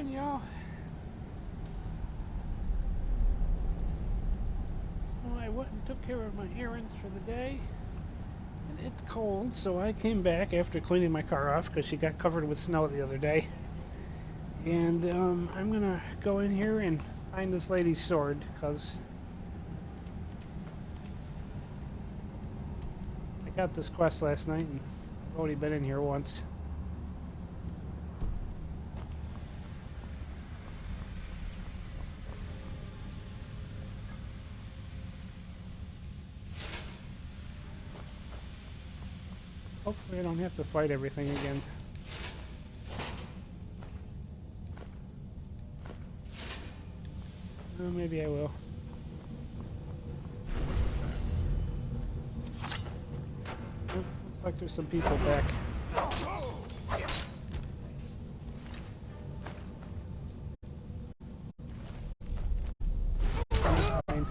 morning, y'all. Well, I went and took care of my errands for the day. And it's cold, so I came back after cleaning my car off because she got covered with snow the other day. And I'm going to go in here and find this lady's sword because I got this quest last night and I've already been in here once. Hopefully I don't have to fight everything again. Maybe I will. Oh, looks like there's some people back. Fine.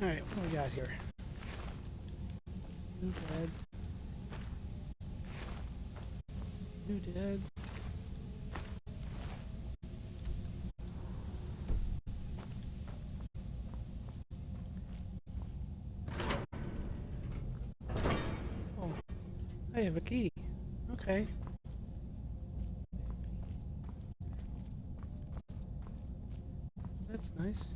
Alright, what do we got here? You dead. You dead. Oh, I have a key. Okay. That's nice.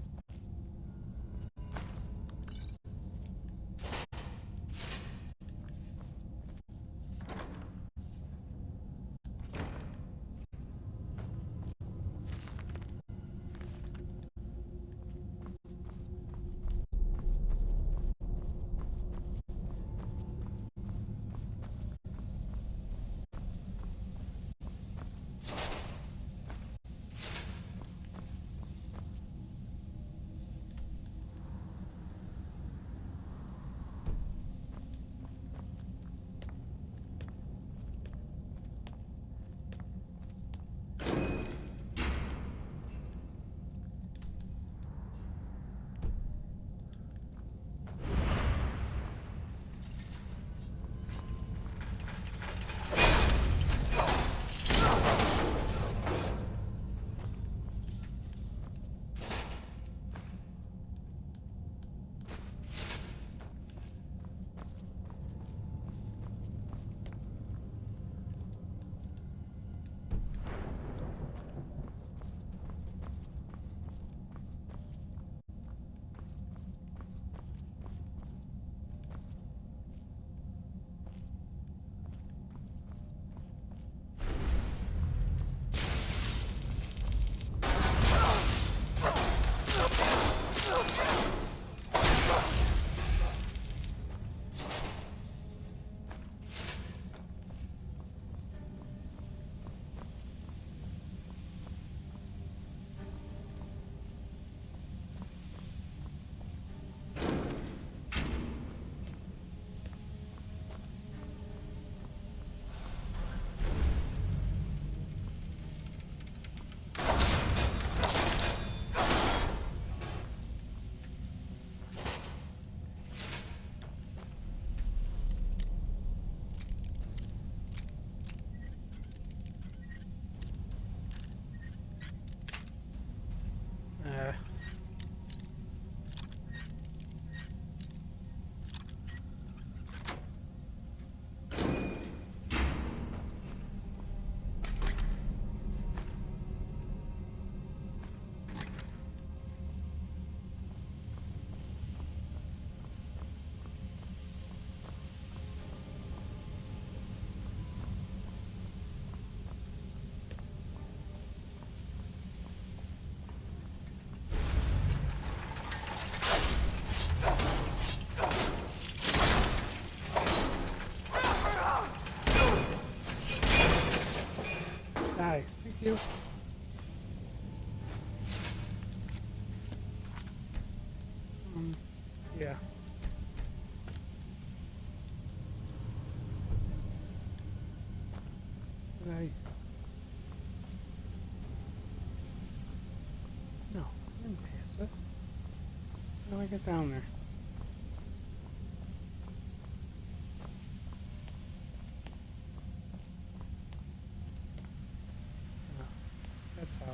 Thank you. Yeah. Did I? No, I didn't pass it. How do I get down there? No, that's how.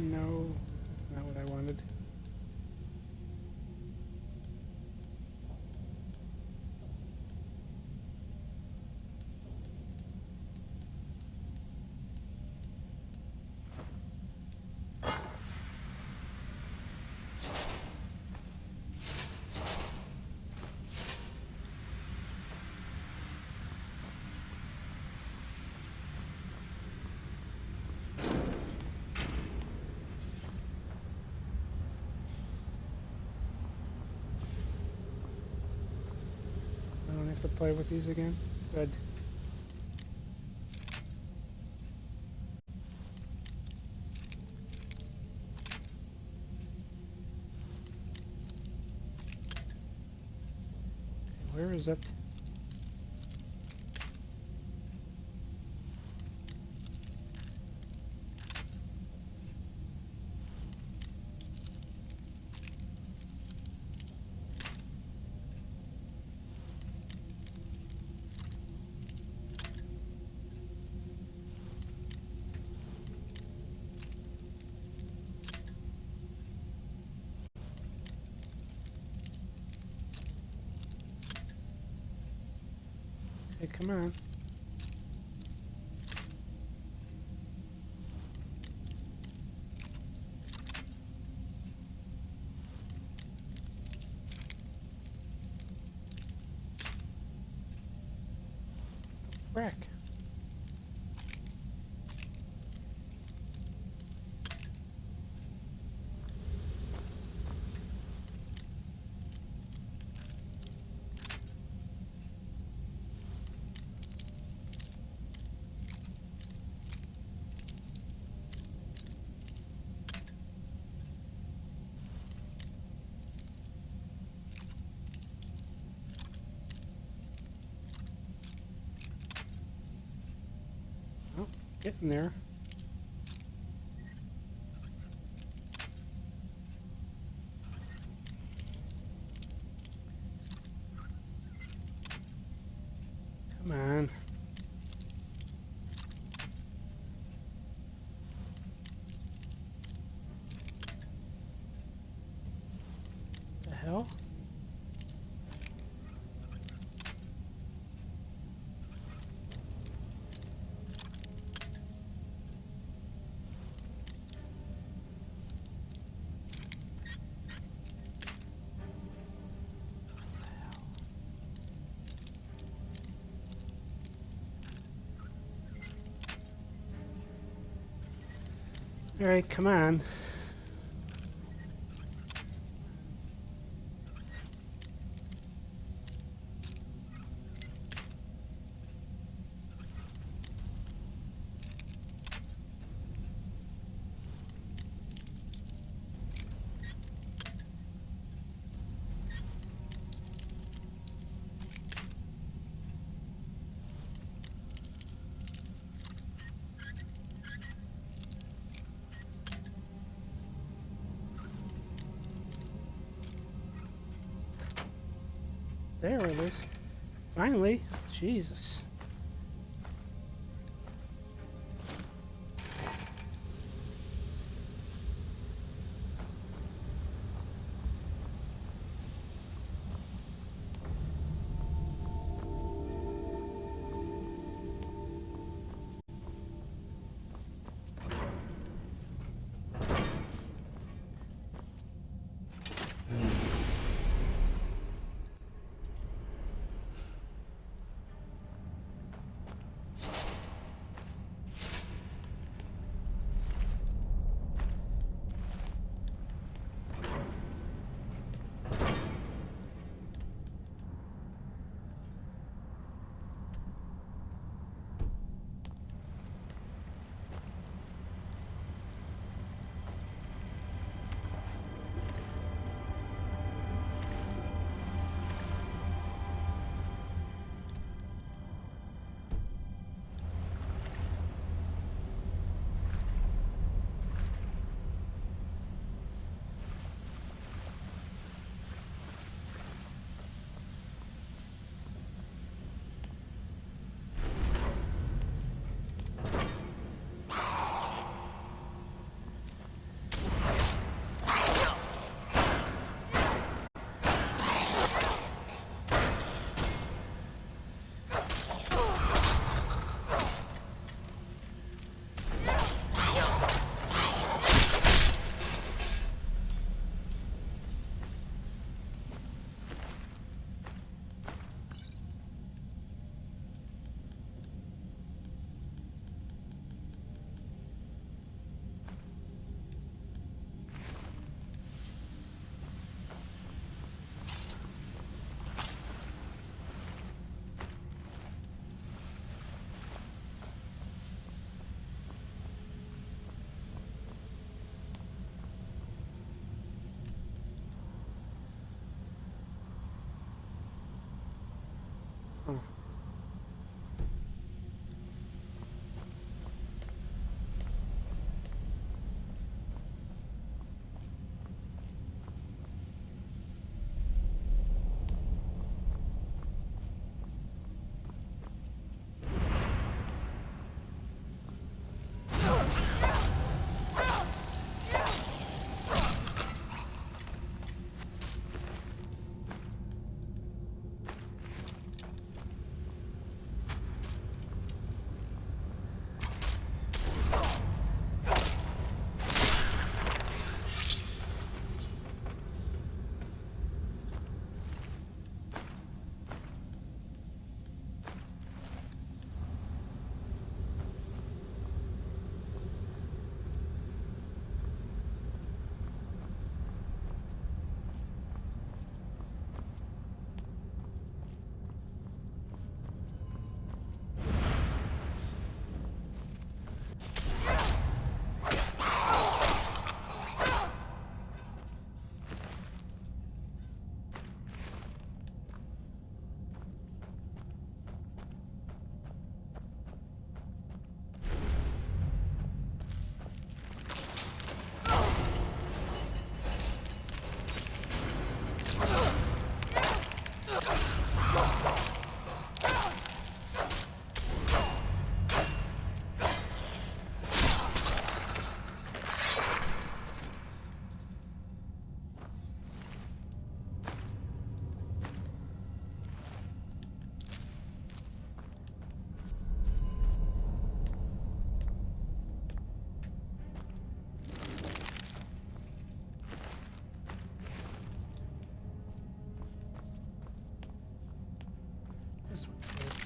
No, that's not what I wanted. I don't have to play with these again? Good. Where is it? Hey, come on. Frick. Oh, getting there. Come on. The hell? All right, come on. There it is. Finally. Jesus.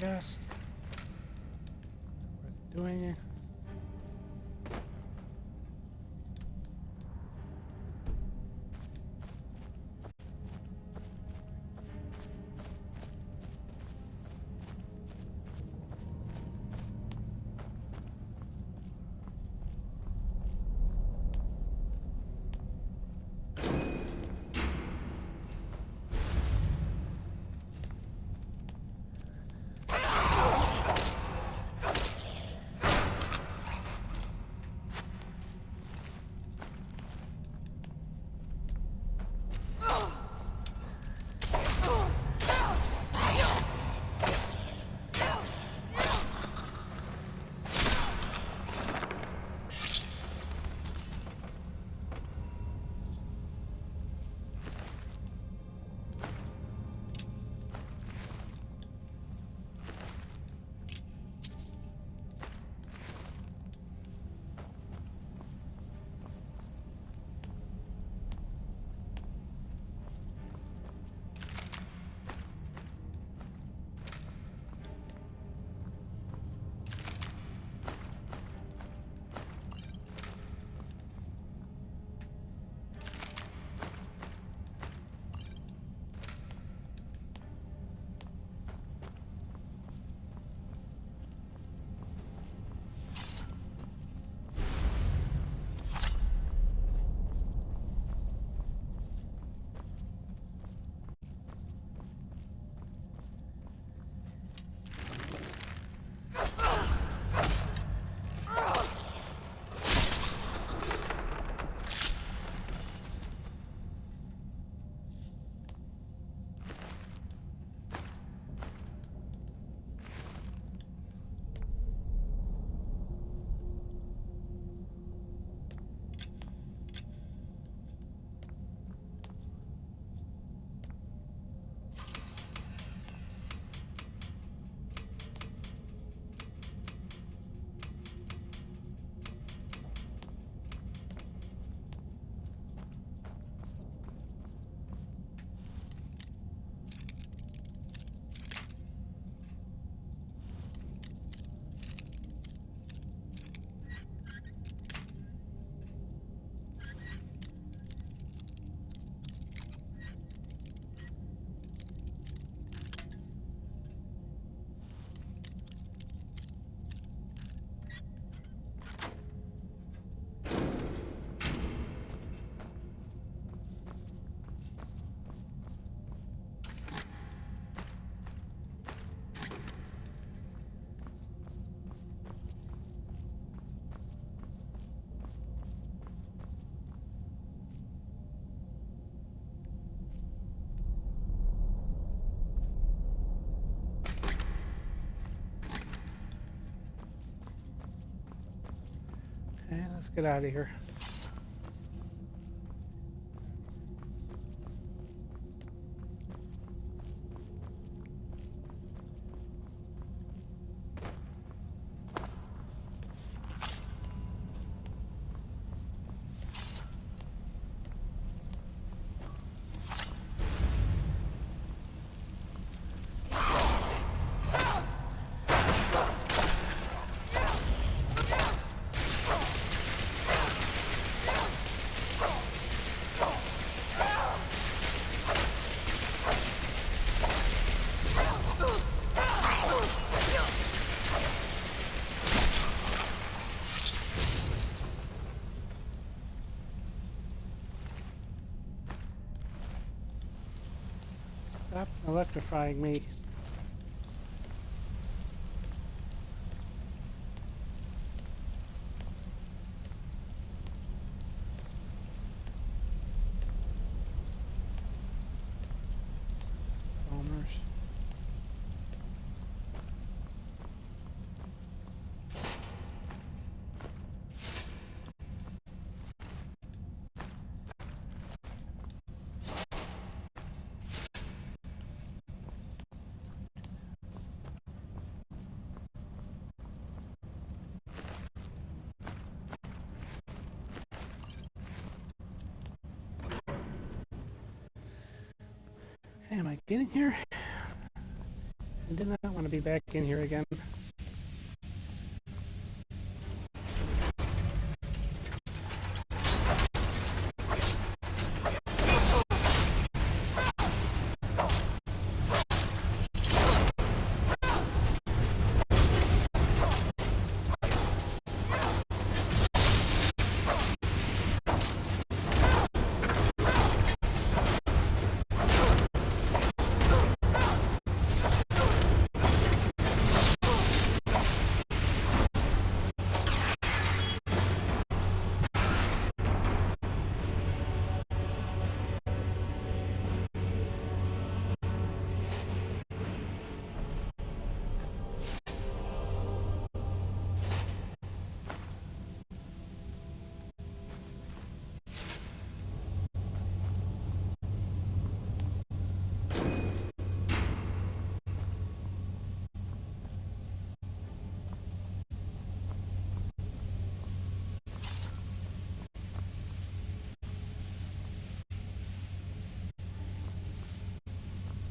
Yes. Worth doing it. Okay, let's get out of here. Stop electrifying me. Bombers. Okay, am I getting here? I did not want to be back in here again.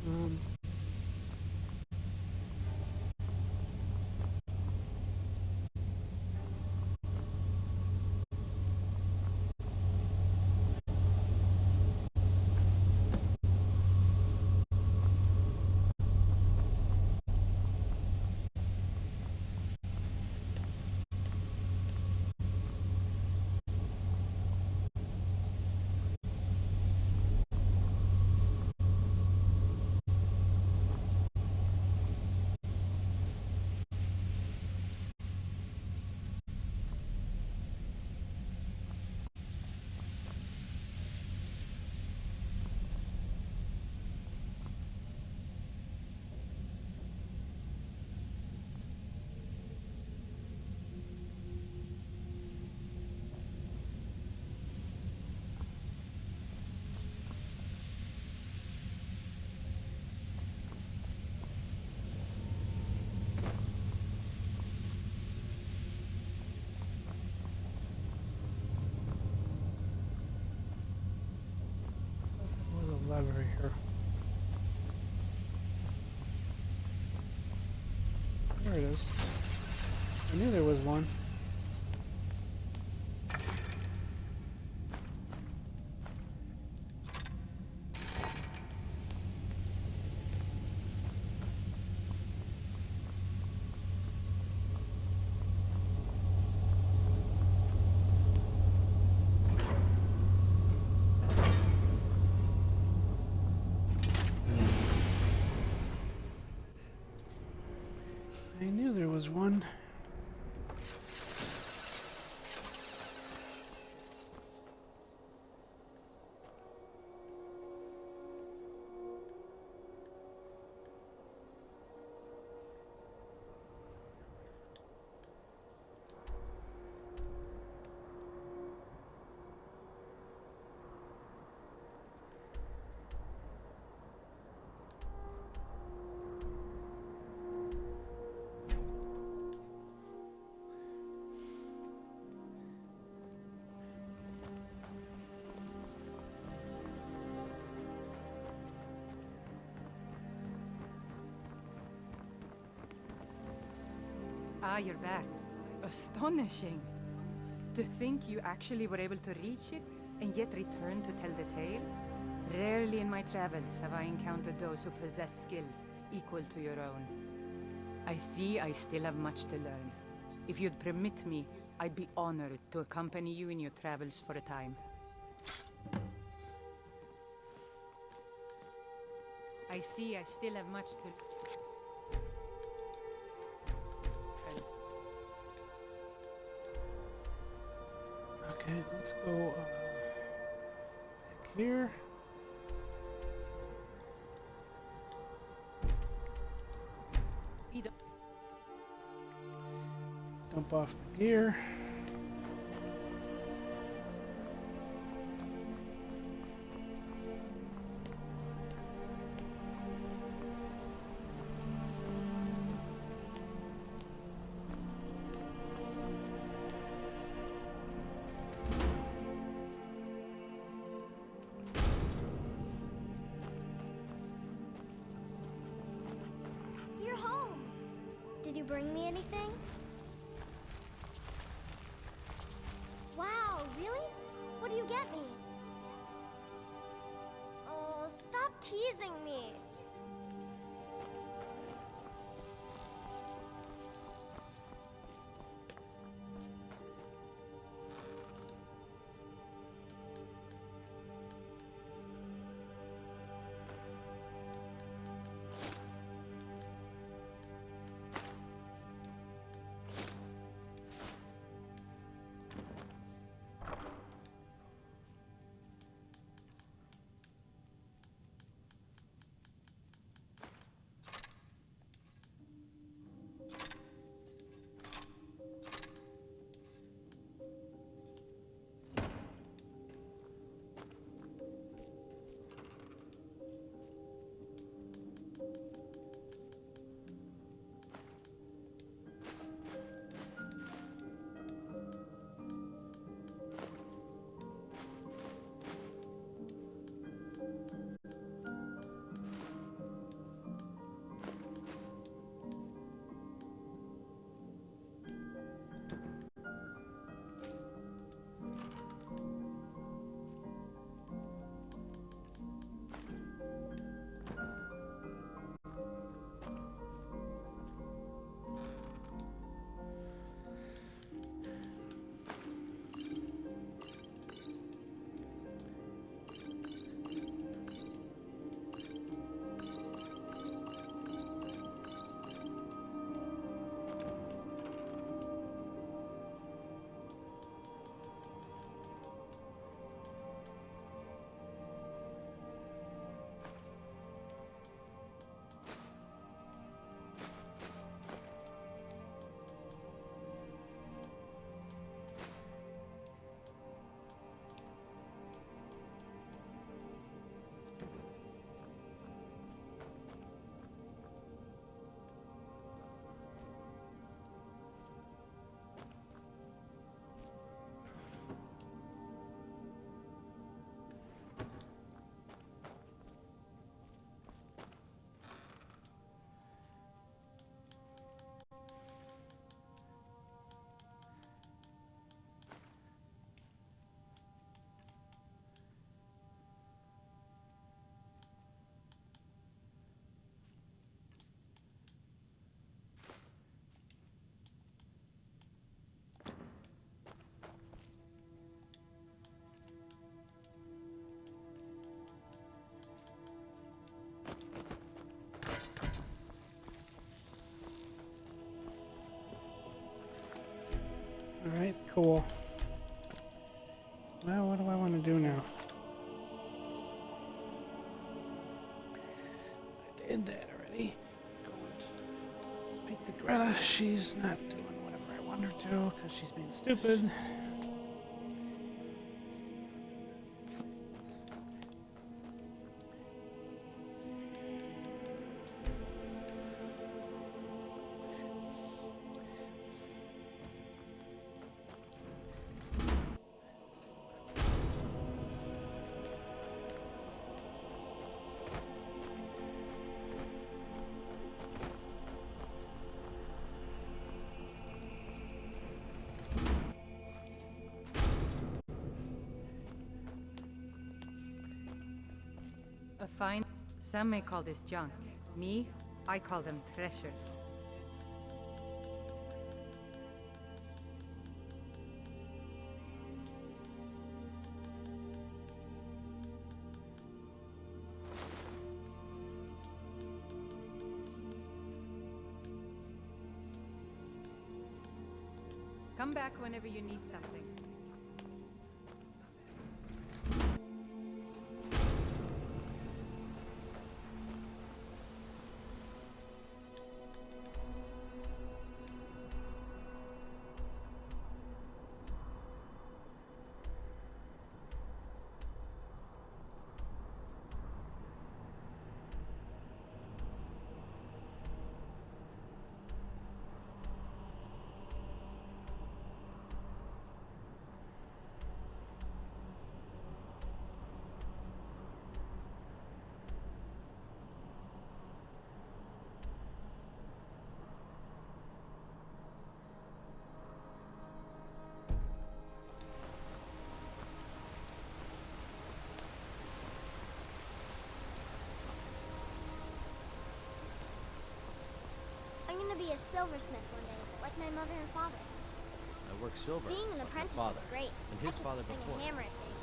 Um, There's a lever here. There it is. I knew there was one. I knew there was one. Ah, you're back. Astonishing. To think you actually were able to reach it, and yet return to tell the tale? Rarely in my travels have I encountered those who possess skills equal to your own. I see I still have much to learn. If you'd permit me, I'd be honored to accompany you in your travels for a time. I see I still have much to learn. Okay, let's go back here. Dump off my gear. Your bring me anything? Wow, really? What do you get me? Oh, stop teasing me. Alright, cool. Well, what do I want to do now? I did that already. Going to speak to Greta. She's not doing whatever I want her to because she's being stupid. A fine. Some may call this junk. Me, I call them treasures. Come back whenever you need something. be a silversmith one day, like my mother and father. I work silver. Being an like my apprentice father, is great. and his I get father to swing before a him. hammer at things.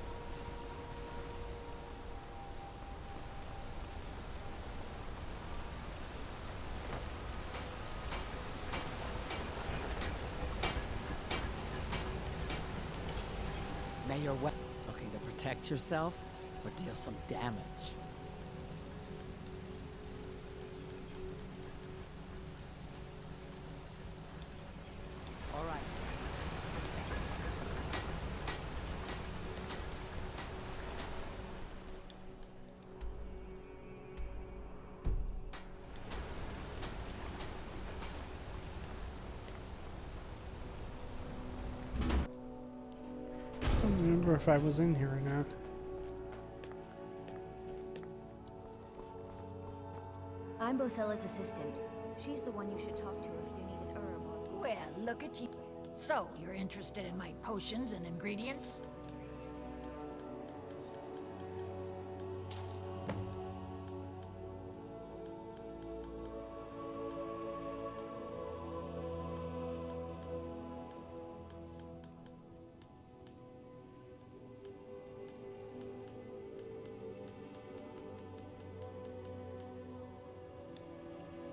May your weapon looking to protect yourself or deal some damage. All right. I don't remember if I was in here or not. I'm Bothella's assistant. She's the one you should talk to if you need an herb or... Well, look at you. So, you're interested in my potions and ingredients?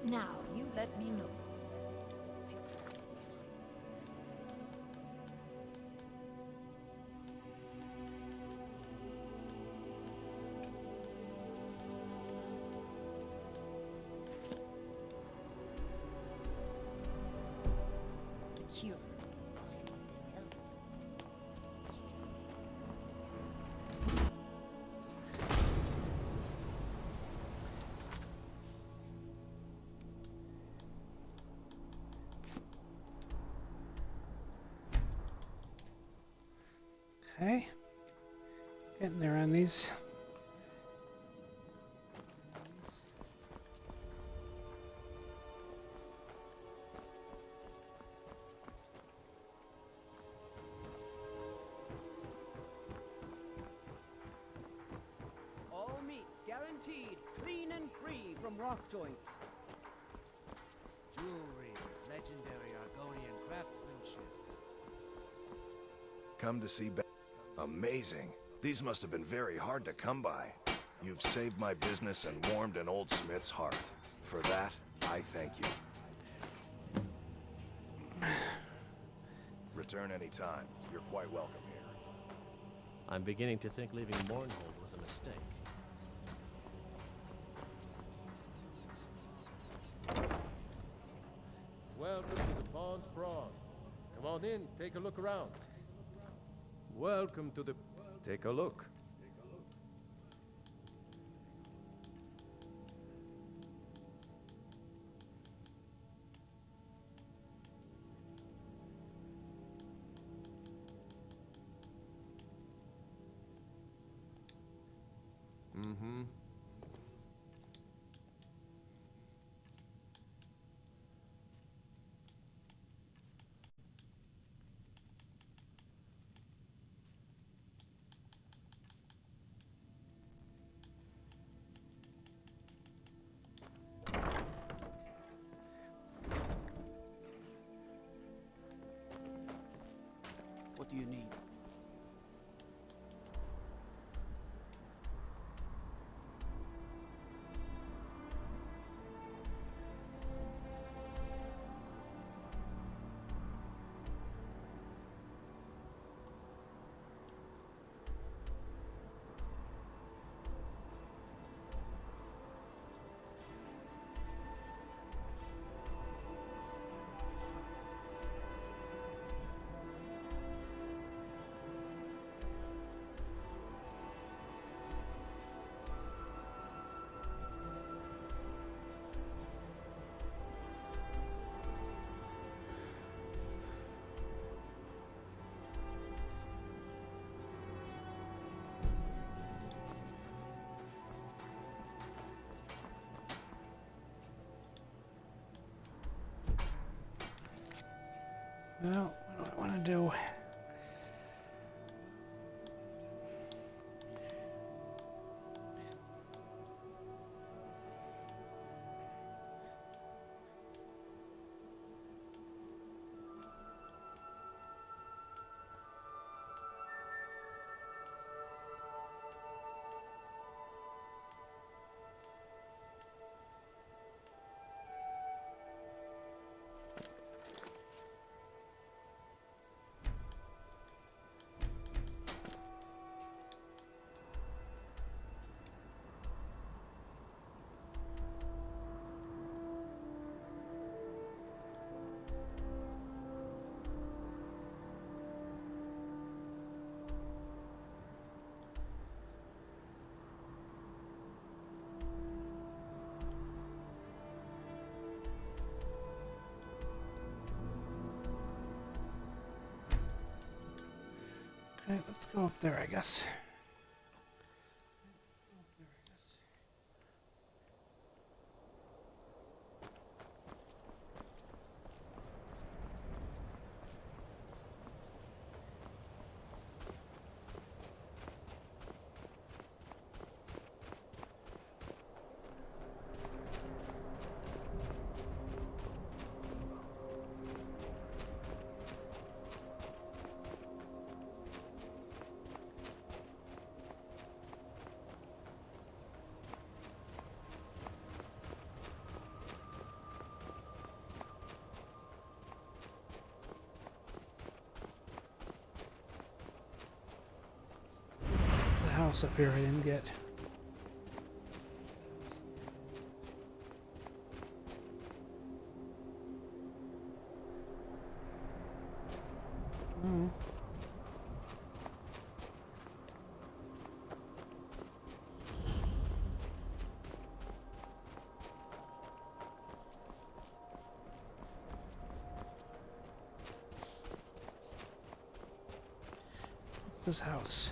Now, you let me know. The cure. Anything else? Okay. Getting there on these. All meats guaranteed, clean and free from rock joint. Jewelry, legendary Argonian craftsmanship. Come to see Amazing. These must have been very hard to come by. You've saved my business and warmed an old smith's heart. For that, I thank you. Return anytime. You're quite welcome here. I'm beginning to think leaving Mournhold was a mistake. Welcome to the Pond Prawn. Come on in, take a look around. Welcome to the... Take a look. Mm-hmm. What do you need? Well, what do I want to do? Let's go up there, I guess. House up here I didn't get. Oh. What's this house?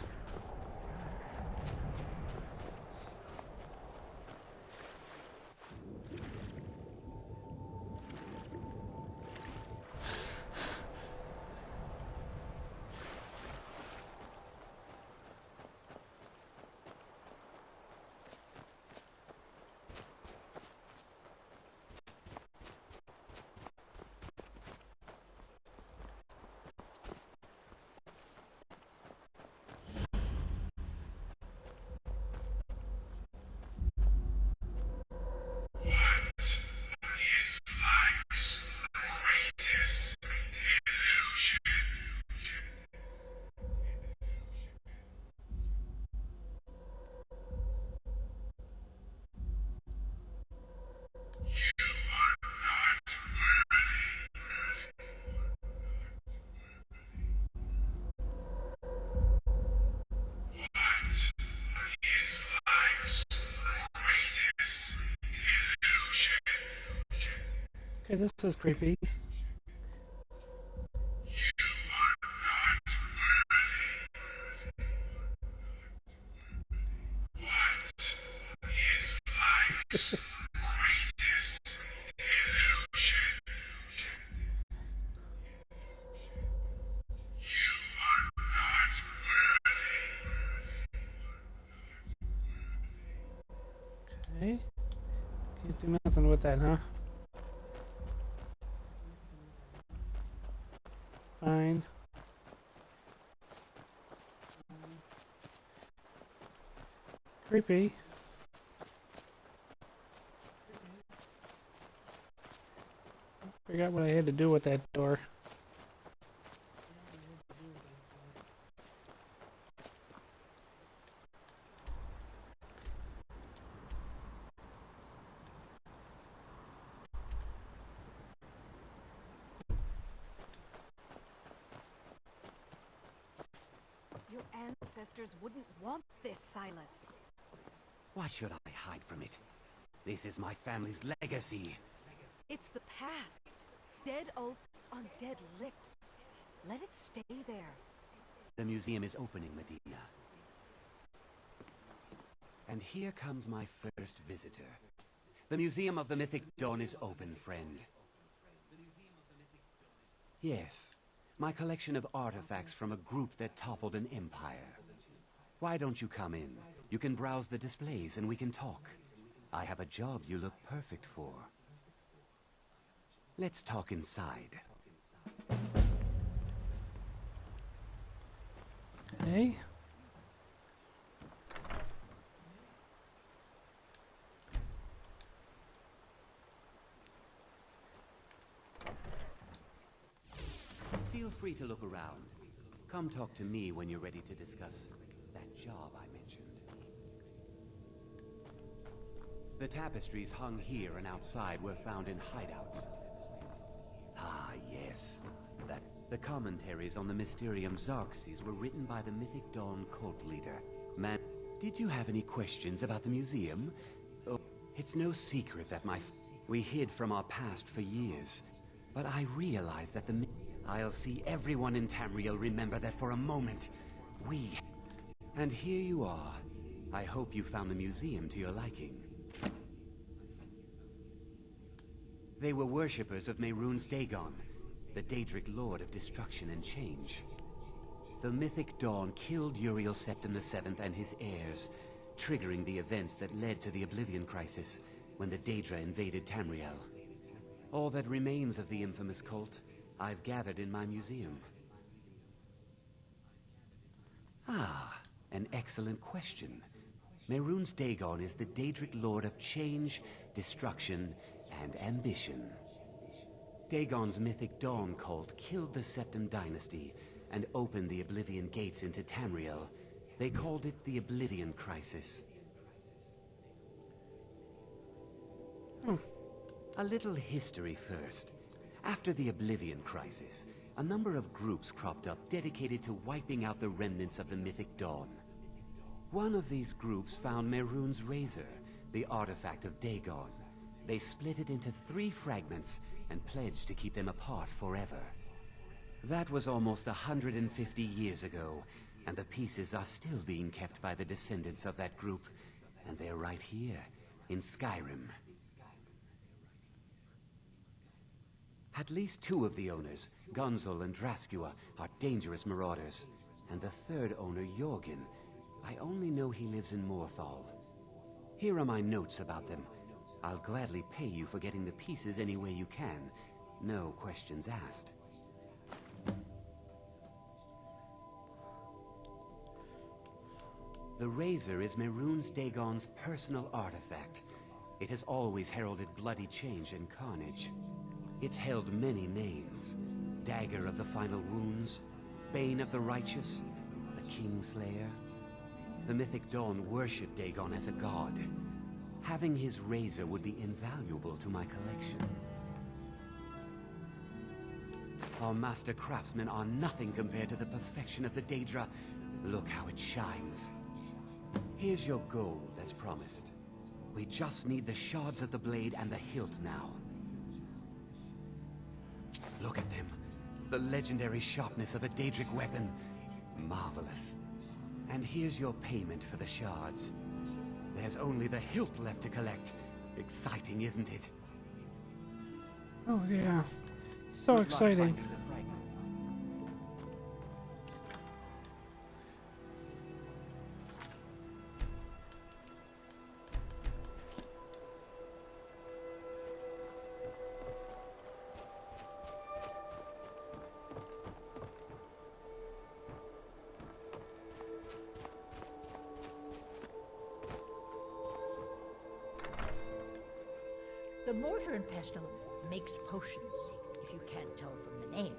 Okay, this is creepy. Okay. Can't do nothing with that, huh? Fine. Creepy. Forgot what I had to do with that door. Your ancestors wouldn't want this, Silas. Why should I hide from it? This is my family's legacy. It's the past. Dead oaths on dead lips. Let it stay there. The museum is opening, Medina. And here comes my first visitor. The Museum of the Mythic Dawn is open, friend. Yes, my collection of artifacts from a group that toppled an empire. Why don't you come in? You can browse the displays and we can talk. I have a job you look perfect for. Let's talk inside. Okay. Feel free to look around. Come talk to me when you're ready to discuss that job I mentioned. The tapestries hung here and outside were found in hideouts. Ah, yes. The commentaries on the Mysterium Xerxes were written by the Mythic Dawn cult leader. Man, did you have any questions about the museum? Oh, it's no secret that we hid from our past for years. But I realized that I'll see everyone in Tamriel remember that for a moment, We... And here you are. I hope you found the museum to your liking. They were worshippers of Mehrunes Dagon, the Daedric Lord of Destruction and Change. The mythic Dawn killed Uriel Septim VII and his heirs, triggering the events that led to the Oblivion Crisis when the Daedra invaded Tamriel. All that remains of the infamous cult, I've gathered in my museum. Ah, an excellent question. Mehrunes Dagon is the Daedric Lord of Change, Destruction, and Ambition. Dagon's mythic Dawn cult killed the Septim Dynasty and opened the Oblivion Gates into Tamriel. They called it the Oblivion Crisis. A little history first. After the Oblivion Crisis, a number of groups cropped up dedicated to wiping out the remnants of the mythic Dawn. One of these groups found Mehrunes' Razor, the artifact of Dagon. They split it into 3 fragments and pledged to keep them apart forever. That was almost 150 years ago, and the pieces are still being kept by the descendants of that group, and they're right here, in Skyrim. At least 2 of the owners, Gunzel and Draskua, are dangerous marauders, and the 3rd owner, Jorgen, I only know he lives in Morthal. Here are my notes about them. I'll gladly pay you for getting the pieces any way you can. No questions asked. The Razor is Mehrunes Dagon's personal artifact. It has always heralded bloody change and carnage. It's held many names. Dagger of the Final Wounds, Bane of the Righteous, the Kingslayer. The mythic Dawn worshipped Dagon as a god. Having his razor would be invaluable to my collection. Our master craftsmen are nothing compared to the perfection of the Daedra. Look how it shines. Here's your gold, as promised. We just need the shards of the blade and the hilt now. Look at them. The legendary sharpness of a Daedric weapon. Marvelous. And here's your payment for the shards. There's only the hilt left to collect. Exciting, isn't it? Oh yeah. So Good luck exciting. finding the fragments. The mortar and pestle makes potions, if you can't tell from the name.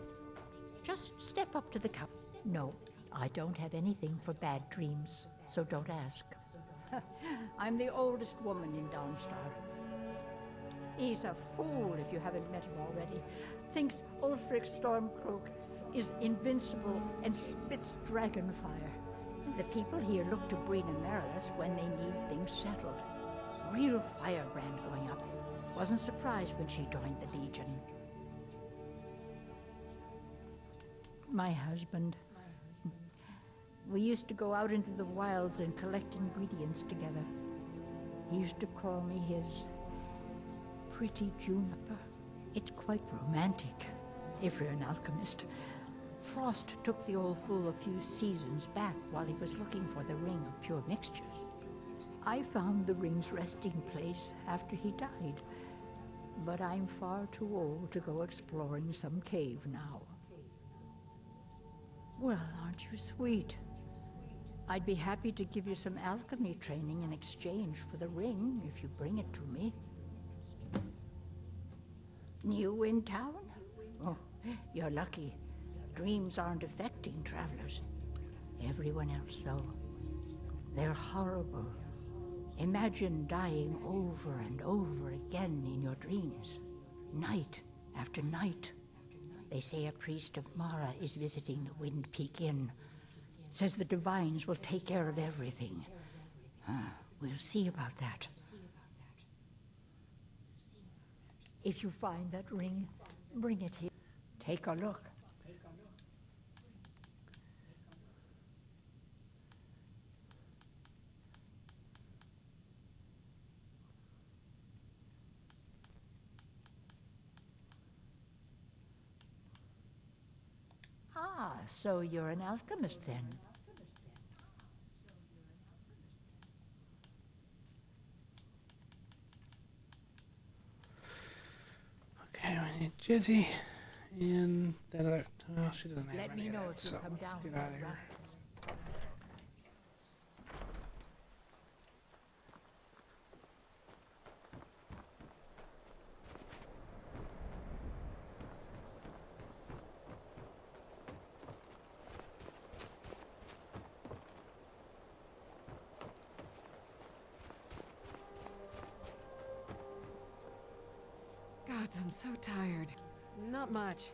Just step up to the cup. No, I don't have anything for bad dreams, so don't ask. I'm the oldest woman in Dawnstar. He's a fool if you haven't met him already. Thinks Ulfric Stormcloak is invincible and spits dragon fire. The people here look to Breen and Marilys when they need things settled. Real firebrand going up. Wasn't surprised when she joined the Legion. My husband. We used to go out into the wilds and collect ingredients together. He used to call me his pretty juniper. It's quite romantic, if you're an alchemist. Frost took the old fool a few seasons back while he was looking for the ring of pure mixtures. I found the ring's resting place after he died, but I'm far too old to go exploring some cave now. Well, aren't you sweet? I'd be happy to give you some alchemy training in exchange for the ring if you bring it to me. New in town? Oh, you're lucky. Dreams aren't affecting travelers. Everyone else, though. They're horrible. Imagine dying over and over again in your dreams, night after night. They say a priest of Mara is visiting the Wind Peak Inn. Says the divines will take care of everything. We'll see about that. If you find that ring, bring it here. Take a look. so you're an alchemist then? Okay, we need Jizzy and that other. Oh, she doesn't have Let any me of know that, if you so come let's down get with out of here. rapids. Gods, I'm so tired. Not much.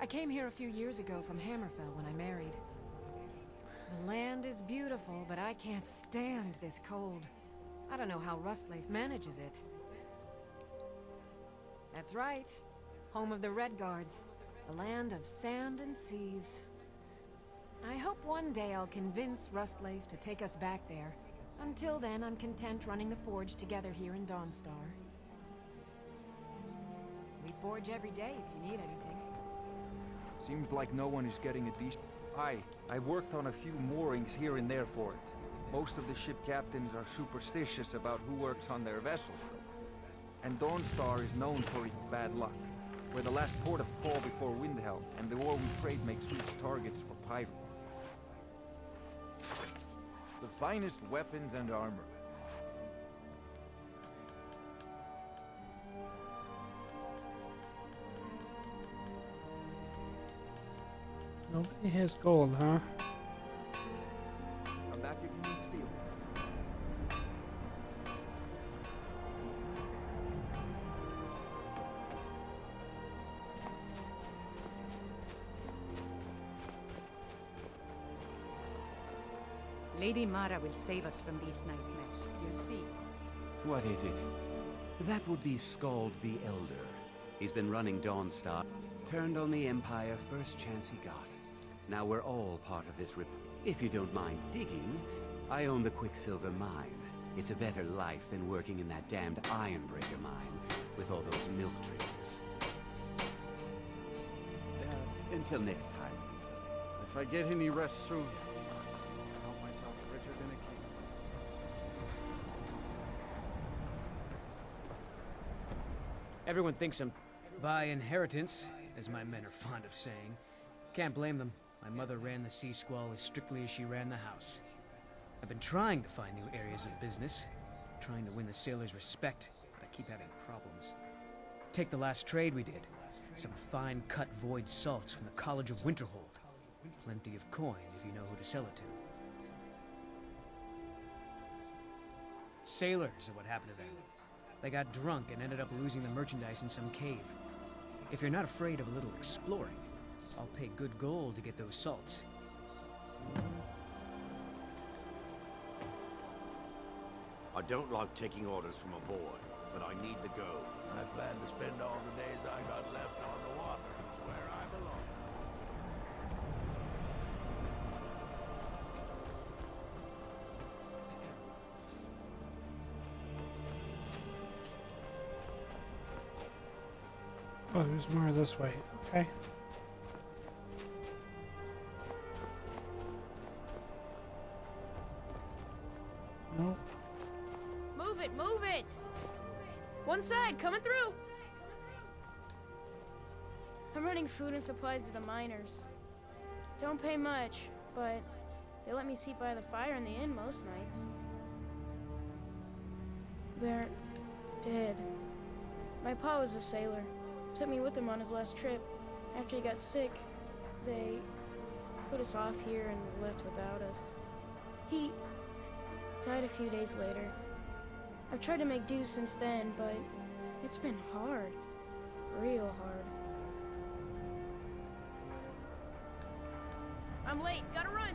I came here a few years ago from Hammerfell when I married. The land is beautiful, but I can't stand this cold. I don't know how Rustleaf manages it. That's right. Home of the Red Guards. A land of sand and seas. I hope one day I'll convince Rustleaf to take us back there. Until then, I'm content running the forge together here in Dawnstar. We forge every day if you need anything. Seems like no one is getting a decent... I've worked on a few moorings here and there for it. Most of the ship captains are superstitious about who works on their vessels. And Dawnstar is known for its bad luck. We're the last port of call before Windhelm, and the war we trade makes rich targets for pirates. The finest weapons and armor. Nobody has gold, huh? Come back if you need steel. Lady Mara will save us from these nightmares. You'll see. What is it? That would be Skald the Elder. He's been running Dawnstar. Turned on the Empire first chance he got. Now we're all part of this rip. If you don't mind digging, I own the Quicksilver Mine. It's a better life than working in that damned Ironbreaker mine with all those milk trees. Until next time. If I get any rest soon, I'll count myself richer than a king. Everyone thinks I'm by inheritance, as my men are fond of saying. Can't blame them. My mother ran the Sea Squall as strictly as she ran the house. I've been trying to find new areas of business, trying to win the sailors' respect, but I keep having problems. Take the last trade we did. Some fine cut void salts from the College of Winterhold. Plenty of coin if you know who to sell it to. Sailors are what happened to them. They got drunk and ended up losing the merchandise in some cave. If you're not afraid of a little exploring, I'll pay good gold to get those salts. I don't like taking orders from a boy, but I need to go. I plan to spend all the days I got left on the water. It's where I belong. Oh, there's more this way. Okay. Nope. Move it, move it! One side, coming through! I'm running food and supplies to the miners. Don't pay much, but they let me sleep by the fire in the inn most nights. They're dead. My pa was a sailor. Took me with him on his last trip. After he got sick, they put us off here and left without us. He died a few days later. I've tried to make do since then, but it's been hard. Real hard. I'm late. Gotta run.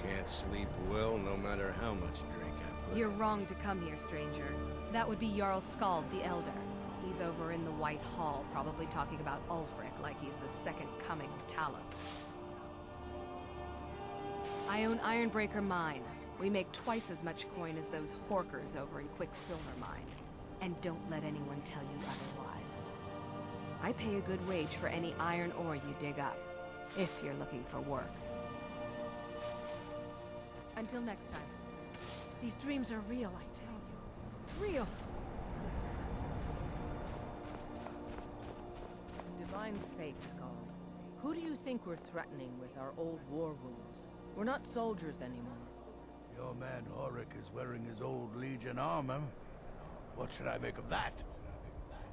Can't sleep well no matter how much drink I put. You're wrong to come here, stranger. That would be Jarl Skald the Elder. He's over in the White Hall, probably talking about Ulfric like he's the second coming of Talos. I own Ironbreaker Mine. We make twice as much coin as those horkers over in Quicksilver Mine. And don't let anyone tell you otherwise. I pay a good wage for any iron ore you dig up, if you're looking for work. Until next time. These dreams are real, I tell you. Real. Divine sake, Skald. Who do you think we're threatening with our old war wounds? We're not soldiers anymore. Your man Auric is wearing his old Legion armor. What should I make of that?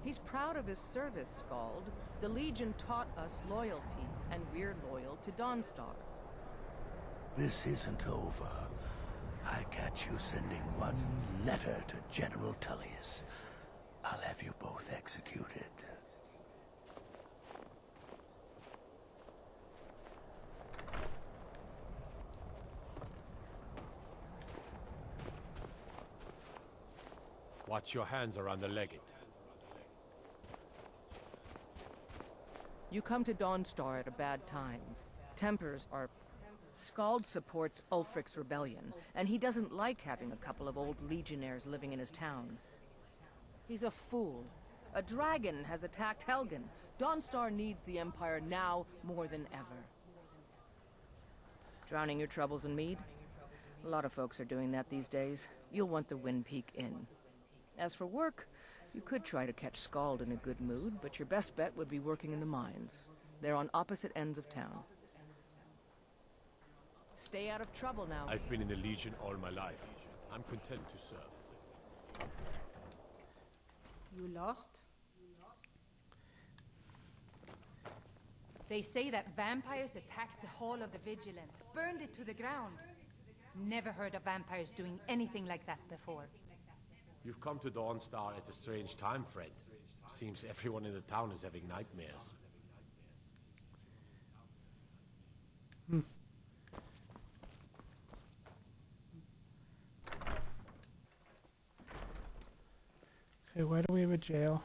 He's proud of his service, Skald. The Legion taught us loyalty, and we're loyal to Dawnstar. This isn't over. I catch you sending one letter to General Tullius. I'll have you both executed. Watch your hands around the legate. You come to Dawnstar at a bad time. Tempers are... Skald supports Ulfric's rebellion, and he doesn't like having a couple of old legionnaires living in his town. He's a fool. A dragon has attacked Helgen. Dawnstar needs the Empire now more than ever. Drowning your troubles in mead? A lot of folks are doing that these days. You'll want the Wind Peak Inn. As for work, you could try to catch Skald in a good mood, but your best bet would be working in the mines. They're on opposite ends of town. Stay out of trouble now. I've been in the Legion all my life. I'm content to serve. You lost? They say that vampires attacked the Hall of the Vigilant, burned it to the ground. Never heard of vampires doing anything like that before. You've come to Dawnstar at a strange time, Fred. Seems everyone in the town is having nightmares. Okay, why do we have a jail?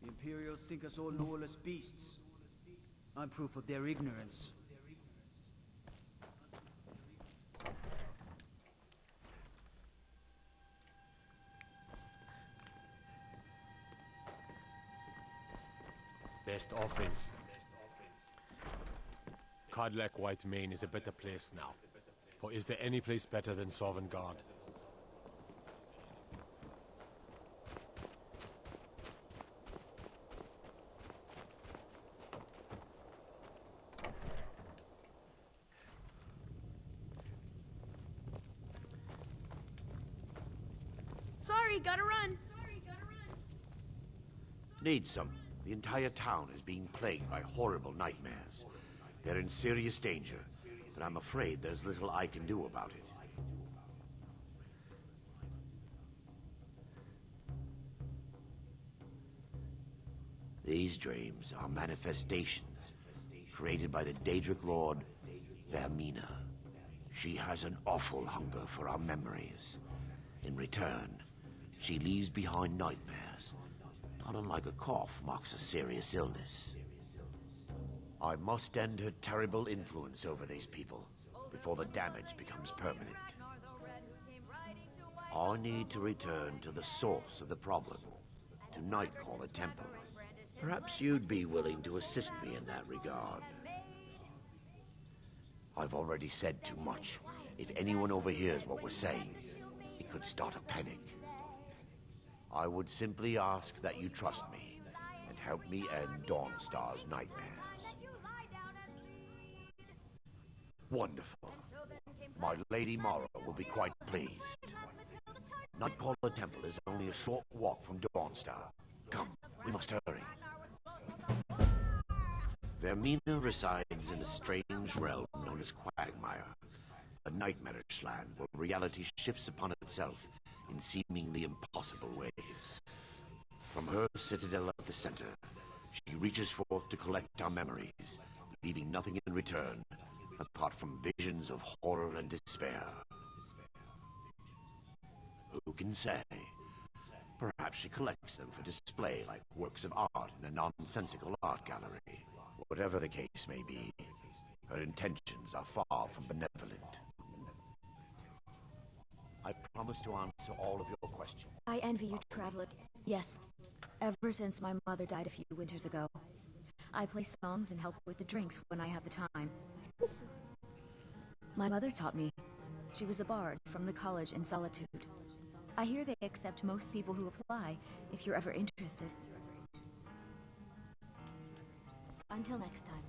The Imperials think us all lawless beasts. I'm proof of their ignorance. Best offense. Codlac Whitemane is a better place now. For is there any place better than Sovngarde? Sorry, gotta run. Need some. The entire town is being plagued by horrible nightmares. They're in serious danger, but I'm afraid there's little I can do about it. These dreams are manifestations created by the Daedric Lord, Vermina. She has an awful hunger for our memories. In return, she leaves behind nightmares. Not unlike a cough marks a serious illness. I must end her terrible influence over these people before the damage becomes permanent. I need to return to the source of the problem, to Nightcaller Temple. Perhaps you'd be willing to assist me in that regard. I've already said too much. If anyone overhears what we're saying, it could start a panic. I would simply ask that you trust me and help me end Dawnstar's nightmares. Wonderful. My Lady Mara will be quite pleased. Nightcaller Temple is only a short walk from Dawnstar. Come, we must hurry. Vermina resides in a strange realm known as Quagmire, a nightmarish land where reality shifts upon itself in seemingly impossible ways. From her citadel at the center, She reaches forth to collect our memories, leaving nothing in return, apart from visions of horror and despair. Who can say? Perhaps she collects them for display like works of art in a nonsensical art gallery. Whatever the case may be, her intentions are far from benevolent. I promise to answer all of your questions. I envy you, traveler. Yes. Ever since my mother died a few winters ago, I play songs and help with the drinks when I have the time. My mother taught me. She was a bard from the college in Solitude. I hear they accept most people who apply, if you're ever interested. Until next time.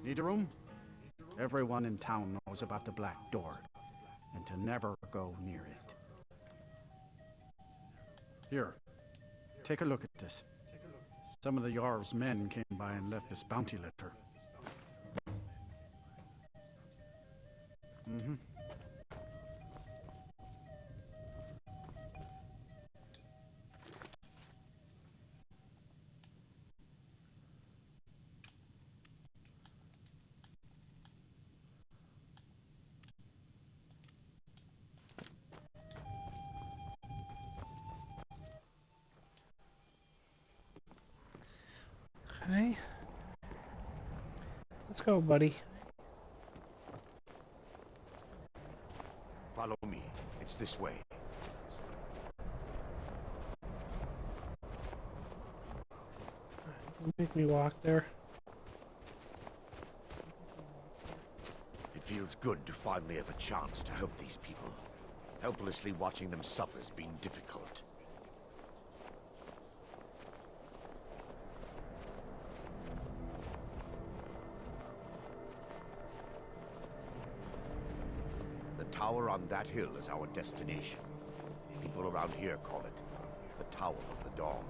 Need a room? Everyone in town knows about the Black Door, and to never go near it. Here, take a look at this. Some of the Jarl's men came by and left this bounty letter. Mm-hmm. Okay. Let's go, buddy. Follow me. It's this way. Don't make me walk there. It feels good to finally have a chance to help these people. Helplessly watching them suffer has been difficult. The tower on that hill is our destination. People around here call it the Tower of the Dawn.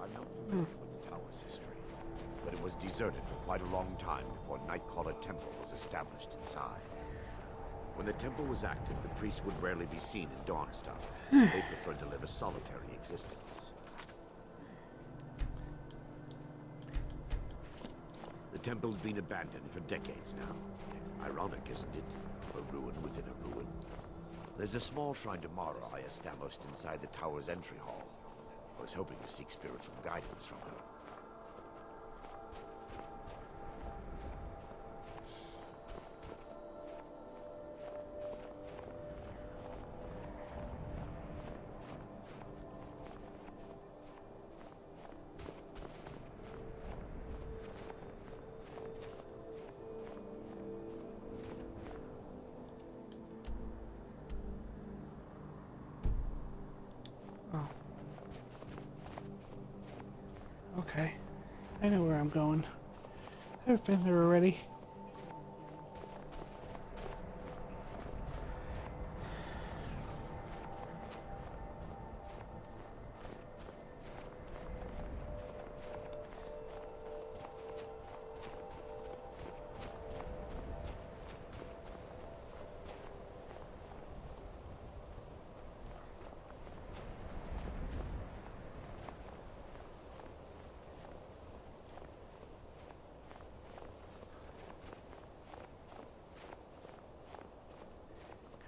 I'm not familiar with the tower's history, but it was deserted for quite a long time before Nightcaller Temple was established inside. When the temple was active, the priests would rarely be seen in Dawnstar. They preferred to live a solitary existence. The temple's been abandoned for decades now. Ironic, isn't it? A ruin within a ruin. There's a small shrine to Mara I established inside the tower's entry hall. I was hoping to seek spiritual guidance from her. Okay. I know where I'm going. I've been there already.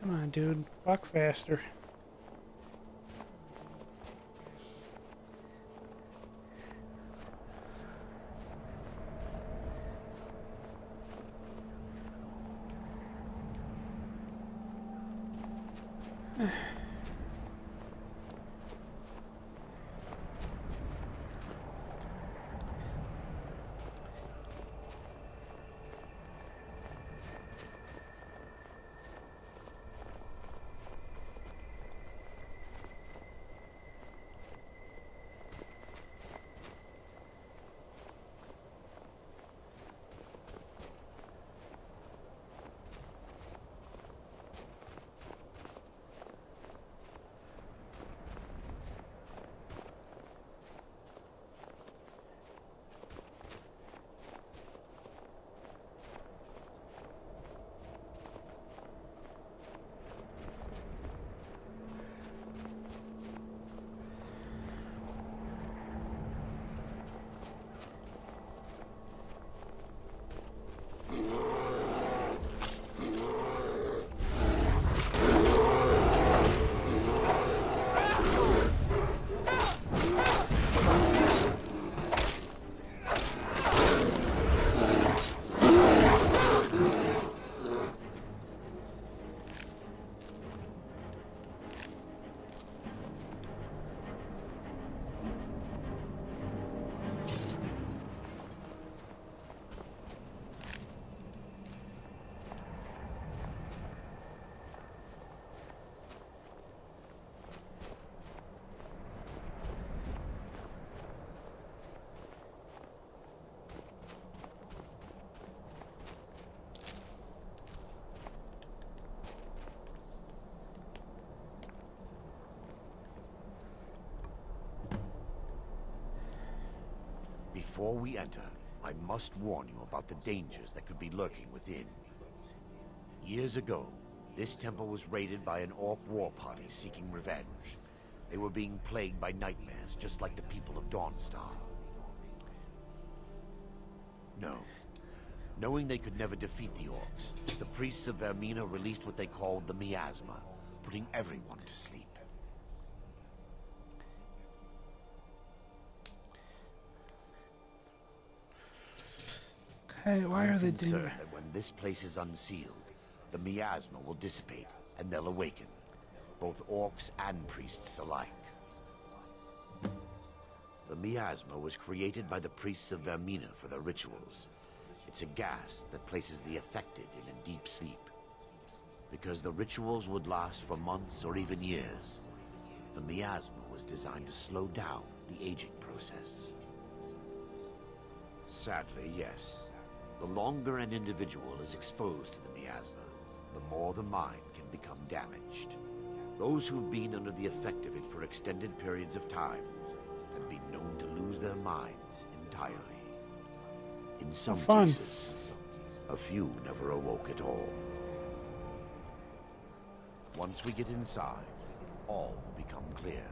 Come on, dude. Walk faster. Before we enter, I must warn you about the dangers that could be lurking within. Years ago, this temple was raided by an orc war party seeking revenge. They were being plagued by nightmares, just like the people of Dawnstar. No. Knowing they could never defeat the orcs, the priests of Vermina released what they called the miasma, putting everyone to sleep. Hey, why are they I'm doing concerned that when this place is unsealed, the miasma will dissipate, and they'll awaken. Both orcs and priests alike. The miasma was created by the priests of Vermina for their rituals. It's a gas that places the affected in a deep sleep. Because the rituals would last for months or even years, the miasma was designed to slow down the aging process. Sadly, yes. The longer an individual is exposed to the miasma, the more the mind can become damaged. Those who've been under the effect of it for extended periods of time have been known to lose their minds entirely. In some cases, a few never awoke at all. Once we get inside, all will become clear.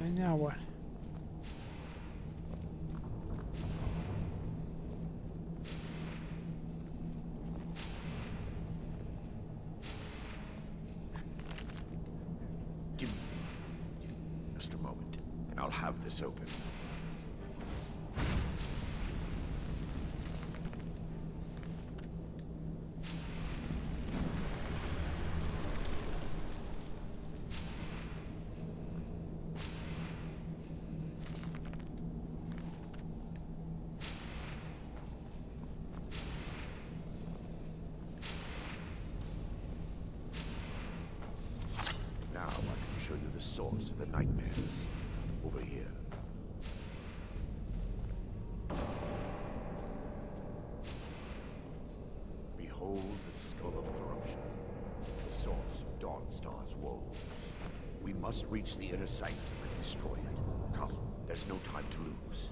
And now what? Give me just a moment, and I'll have this open. Now I can show you the source of the nightmares. Over here. Behold the skull of corruption, the source of Dawnstar's woes. We must reach the inner sanctum and destroy it. Come, there's no time to lose.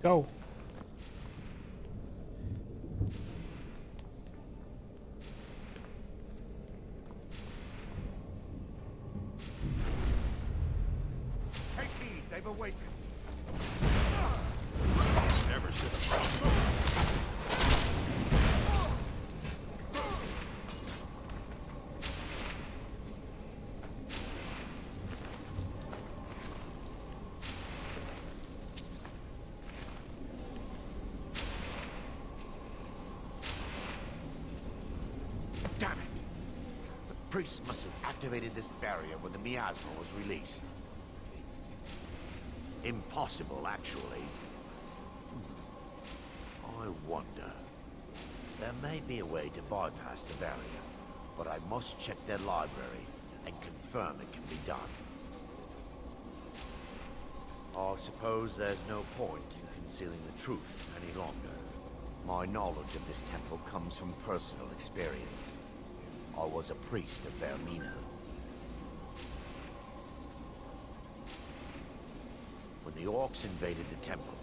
Go. Take heed, they've awakened. Never should have crossed. Damn it! The priests must have activated this barrier when the miasma was released. Impossible, actually. I wonder. There may be a way to bypass the barrier, but I must check their library and confirm it can be done. I suppose there's no point in concealing the truth any longer. My knowledge of this temple comes from personal experience. I was a priest of Vermina. When the orcs invaded the temple,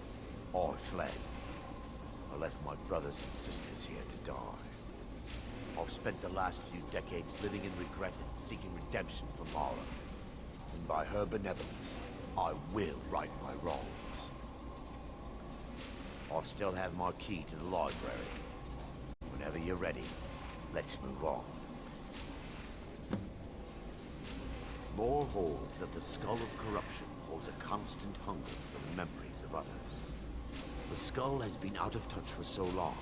I fled. I left my brothers and sisters here to die. I've spent the last few decades living in regret and seeking redemption from Mara. And by her benevolence, I will right my wrongs. I still have my key to the library. Whenever you're ready, let's move on. Lore holds that the skull of corruption holds a constant hunger for the memories of others. The skull has been out of touch for so long,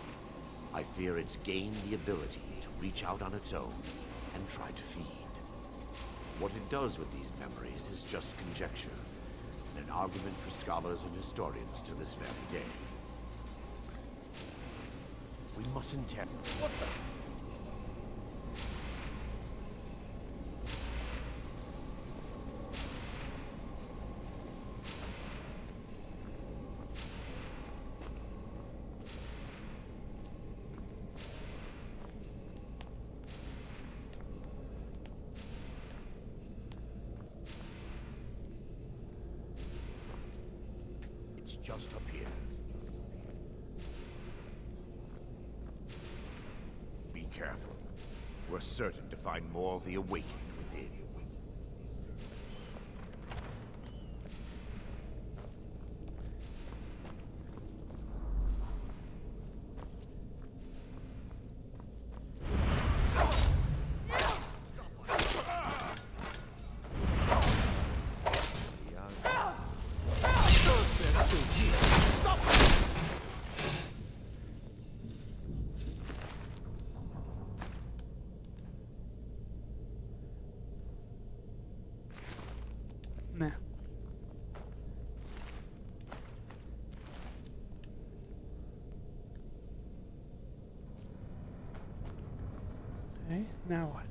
I fear it's gained the ability to reach out on its own and try to feed. What it does with these memories is just conjecture, and an argument for scholars and historians to this very day. We mustn't tell. What the? It's just up here. Be careful. We're certain to find more of the awakened within. Nah. Okay, now what?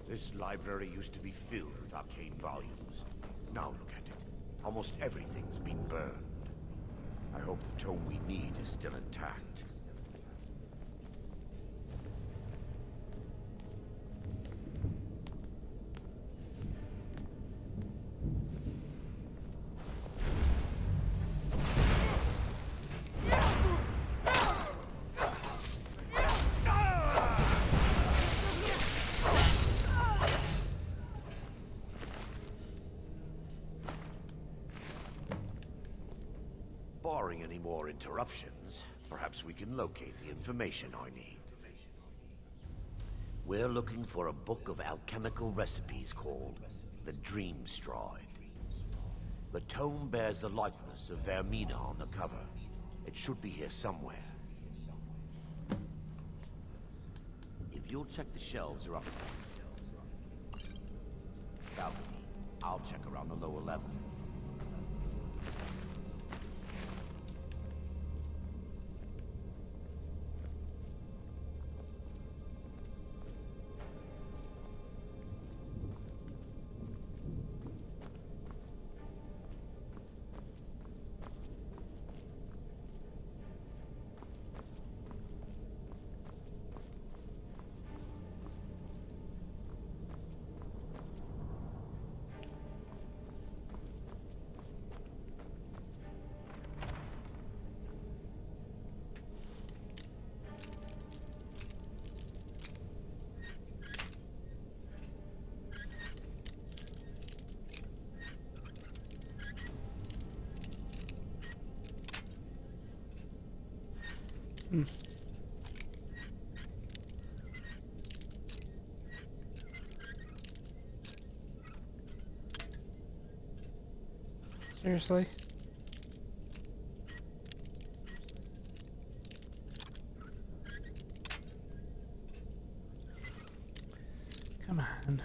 This library used to be filled with arcane volumes. Now look at it. Almost everything's been burned. I hope the tome we need is still intact. Barring any more interruptions, perhaps we can locate the information I need. We're looking for a book of alchemical recipes called the Dream Stride. The tome bears the likeness of Vermina on the cover. It should be here somewhere. If you'll check the shelves or up balcony, I'll check around the lower level. Hmm. Seriously? Come on.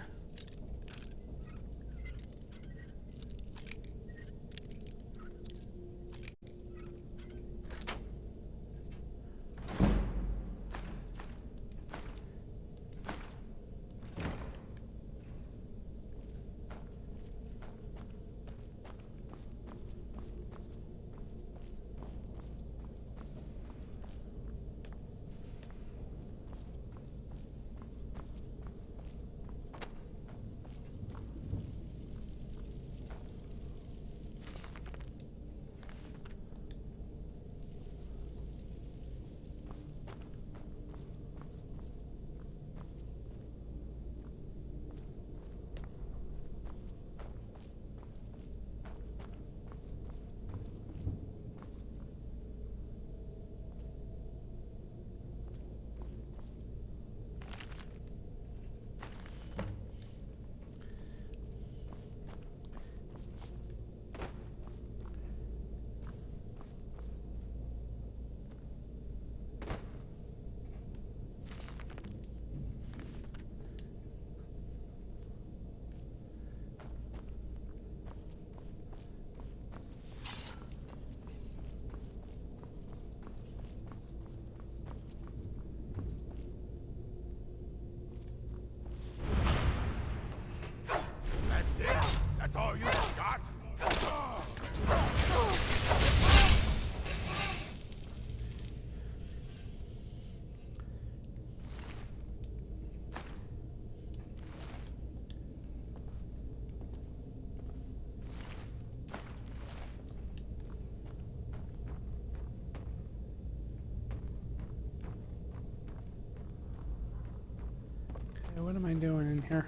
Okay, what am I doing in here?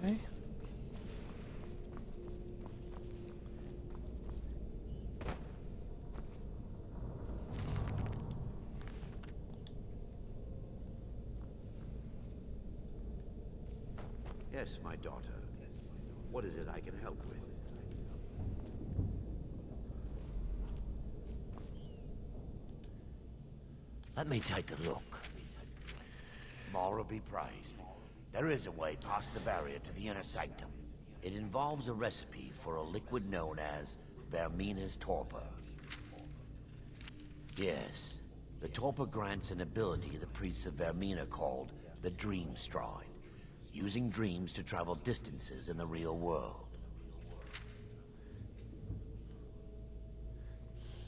Okay. Yes, my daughter. What is it I can help with? Let me take a look. Mara be praised. There is a way past the barrier to the inner sanctum. It involves a recipe for a liquid known as Vermina's torpor. Yes, the torpor grants an ability the priests of Vermina called the Dream Stride, using dreams to travel distances in the real world.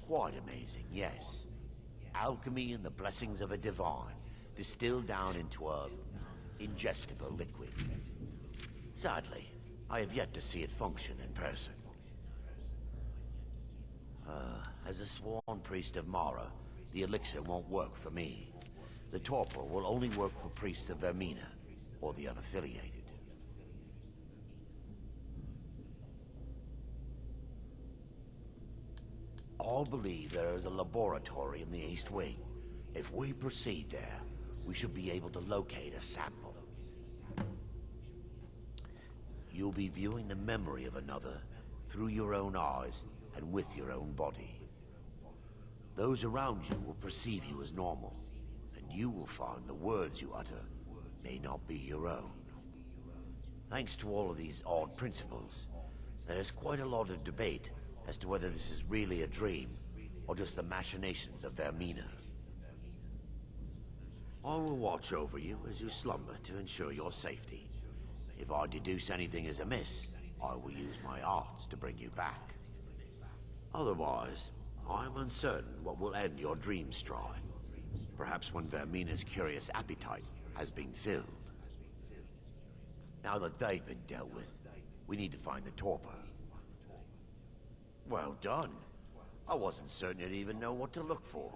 Quite amazing, yes. Alchemy and the blessings of a divine, distilled down into a ingestible liquid. Sadly, I have yet to see it function in person. As a sworn priest of Mara, the elixir won't work for me. The torpor will only work for priests of Vermina, or the unaffiliated. All believe there is a laboratory in the East Wing. If we proceed there, we should be able to locate a sample. You'll be viewing the memory of another through your own eyes and with your own body. Those around you will perceive you as normal, and you will find the words you utter may not be your own. Thanks to all of these odd principles, there is quite a lot of debate as to whether this is really a dream or just the machinations of Vermina. I will watch over you as you slumber to ensure your safety. If I deduce anything is amiss, I will use my arts to bring you back. Otherwise, I am uncertain what will end your dream stride. Perhaps when Vermina's curious appetite has been filled. Now that they've been dealt with, we need to find the torpor. Well done. I wasn't certain you'd even know what to look for.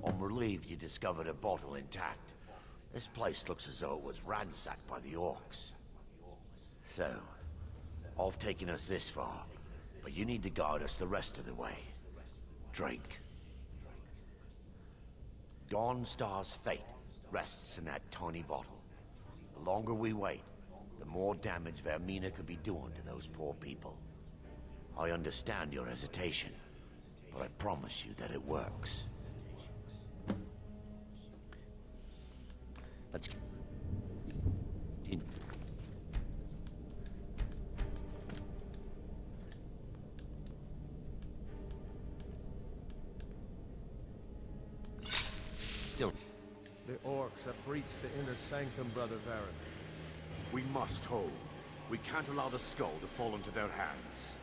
I'm relieved you discovered a bottle intact. This place looks as though it was ransacked by the orcs. So, I've taken us this far, but you need to guide us the rest of the way. Drink. Dawnstar's fate rests in that tiny bottle. The longer we wait, the more damage Vermina could be doing to those poor people. I understand your hesitation, but I promise you that it works. Let's get... Still... The orcs have breached the inner sanctum, Brother Varen. We must hold. We can't allow the skull to fall into their hands.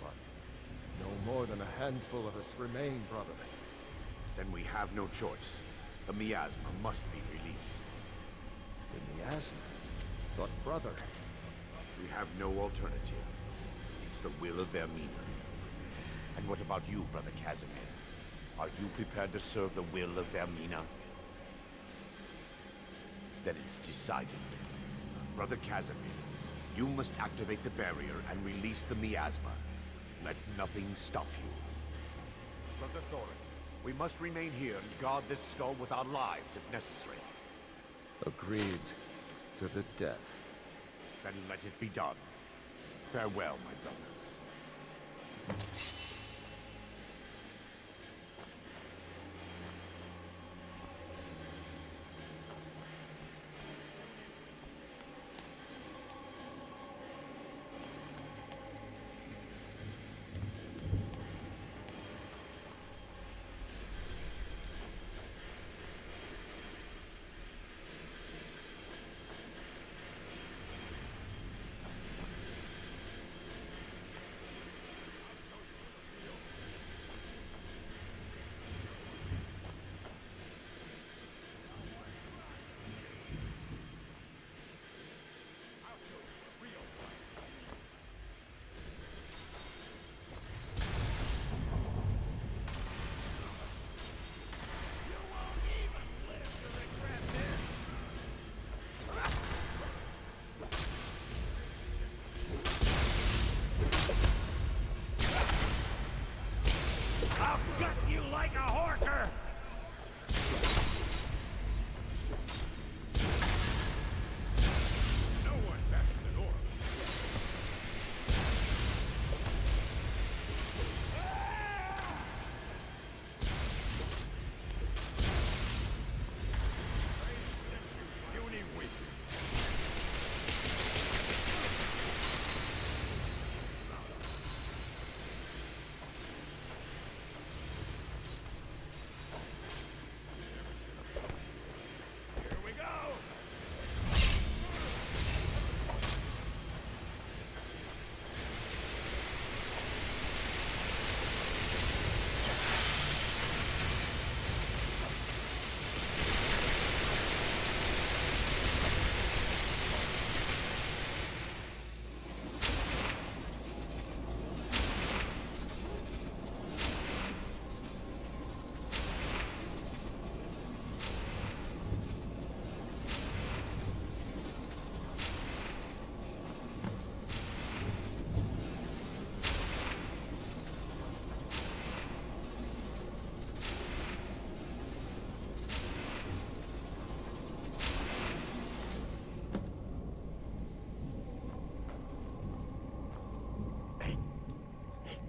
But no more than a handful of us remain, brother. Then we have no choice. The miasma must be released. The miasma? But brother... We have no alternative. It's the will of Vermina. And what about you, Brother Casimir? Are you prepared to serve the will of Vermina? Then it's decided. Brother Casimir, you must activate the barrier and release the miasma. Let nothing stop you. Brother Thorin, we must remain here and guard this skull with our lives if necessary. Agreed to the death. Then let it be done. Farewell, my brothers.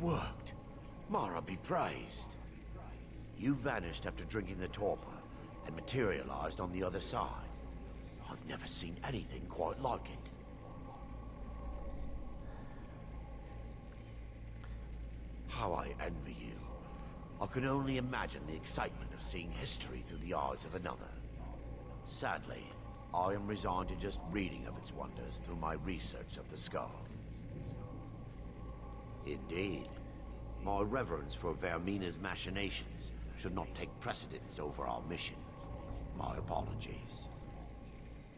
Worked. Mara be praised. You vanished after drinking the torpor and materialized on the other side. I've never seen anything quite like it. How I envy you. I can only imagine the excitement of seeing history through the eyes of another. Sadly, I am resigned to just reading of its wonders through my research of the skull. Indeed, my reverence for Vermina's machinations should not take precedence over our mission. My apologies.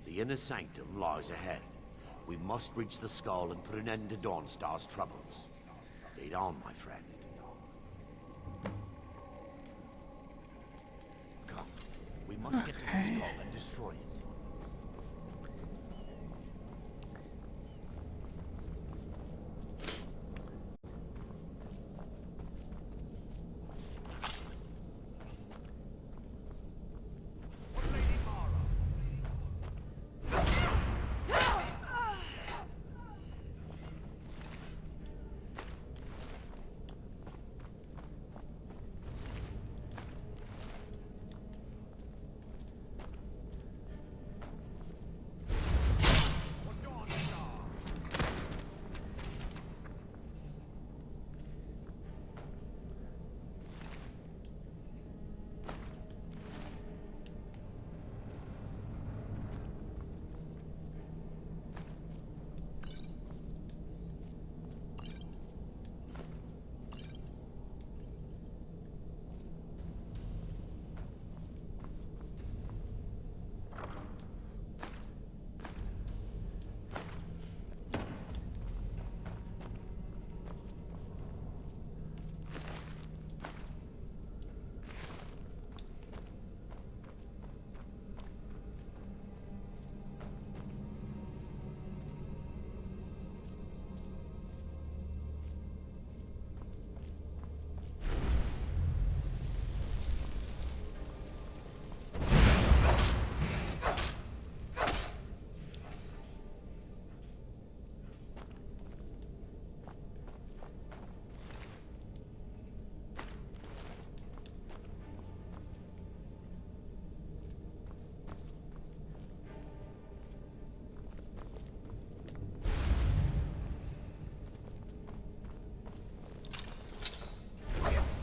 The inner sanctum lies ahead. We must reach the skull and put an end to Dawnstar's troubles. Lead on, my friend. Come, we must get to the skull and destroy it.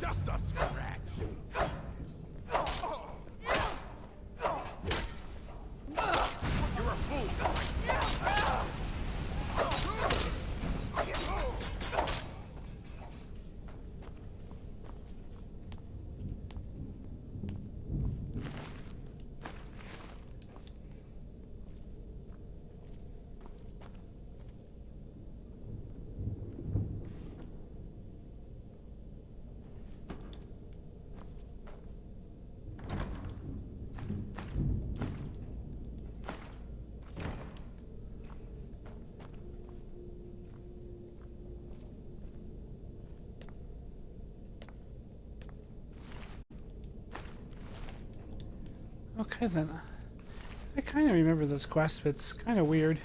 Just a scratch. You're a fool. Okay then. I kind of remember this quest, but it's kind of weird.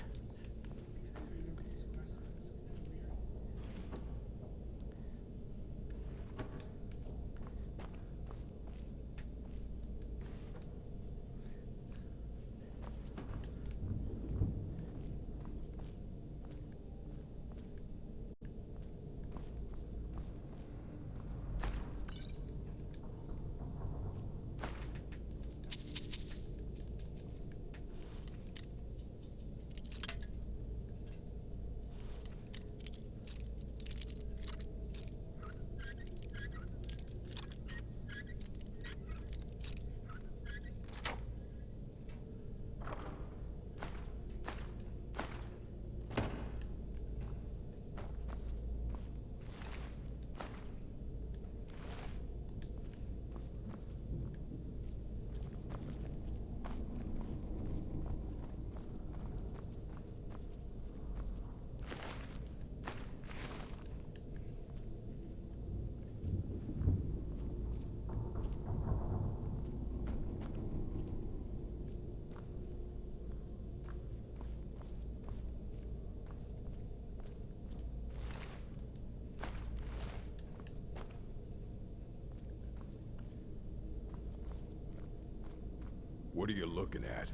What are you looking at?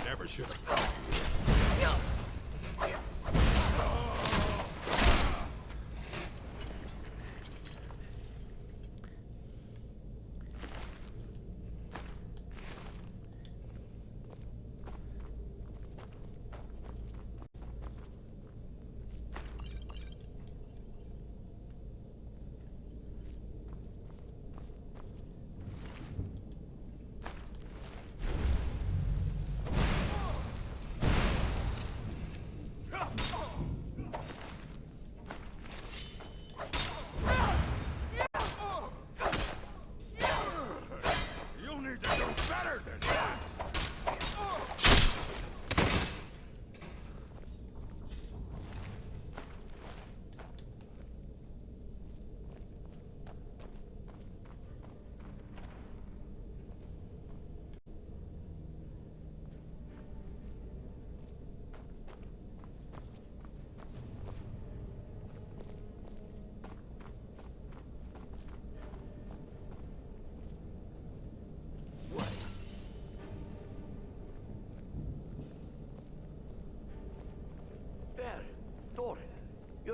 Never should have come here.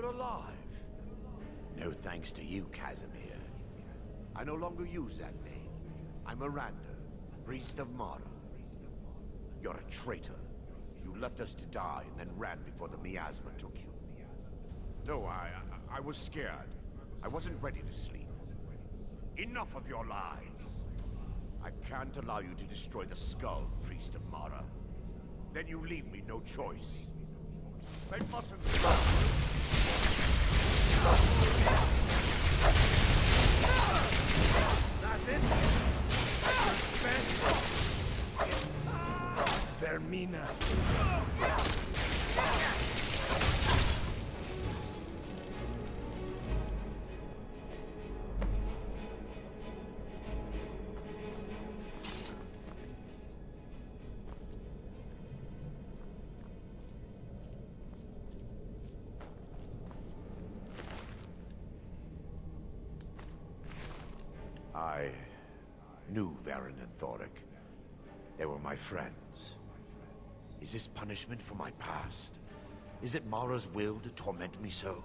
alive. No thanks to you, Casimir. I no longer use that name. I'm Miranda, priest of Mara. You're a traitor. You left us to die and then ran before the miasma took you. No, I was scared. I wasn't ready to sleep. Enough of your lies. I can't allow you to destroy the skull, priest of Mara. Then you leave me no choice. They mustn't stop. That's it? Vermina. I knew Varen and Thoric. They were my friends. Is this punishment for my past? Is it Mara's will to torment me so?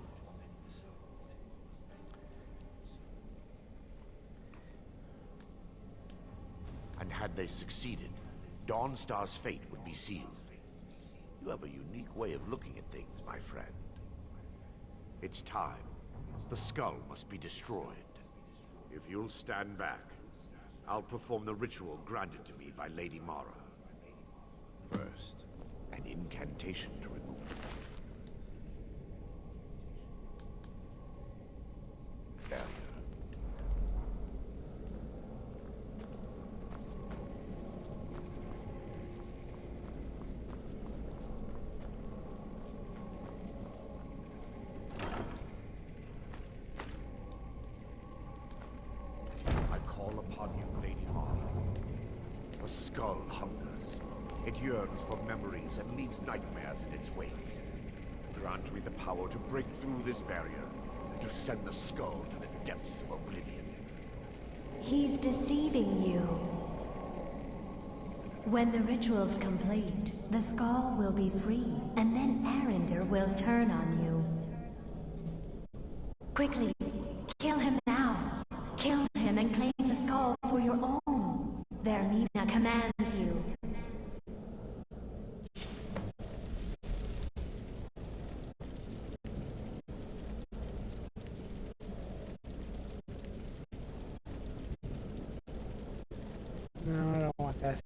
And had they succeeded, Dawnstar's fate would be sealed. You have a unique way of looking at things, my friend. It's time. The skull must be destroyed. If you'll stand back, I'll perform the ritual granted to me by Lady Mara. First, an incantation to remove it. Barrier. I call upon you, Lady Mara. The skull hungers. It yearns for memories and leaves nightmares in its wake. Grant me the power to break through this barrier and to send the skull to the depths of oblivion. He's deceiving you. When the ritual's complete, the skull will be free, and then Arinder will turn on you. Quickly, kill him now. Kill him and claim the skull for your own. Vermina commands you. No, I don't want that.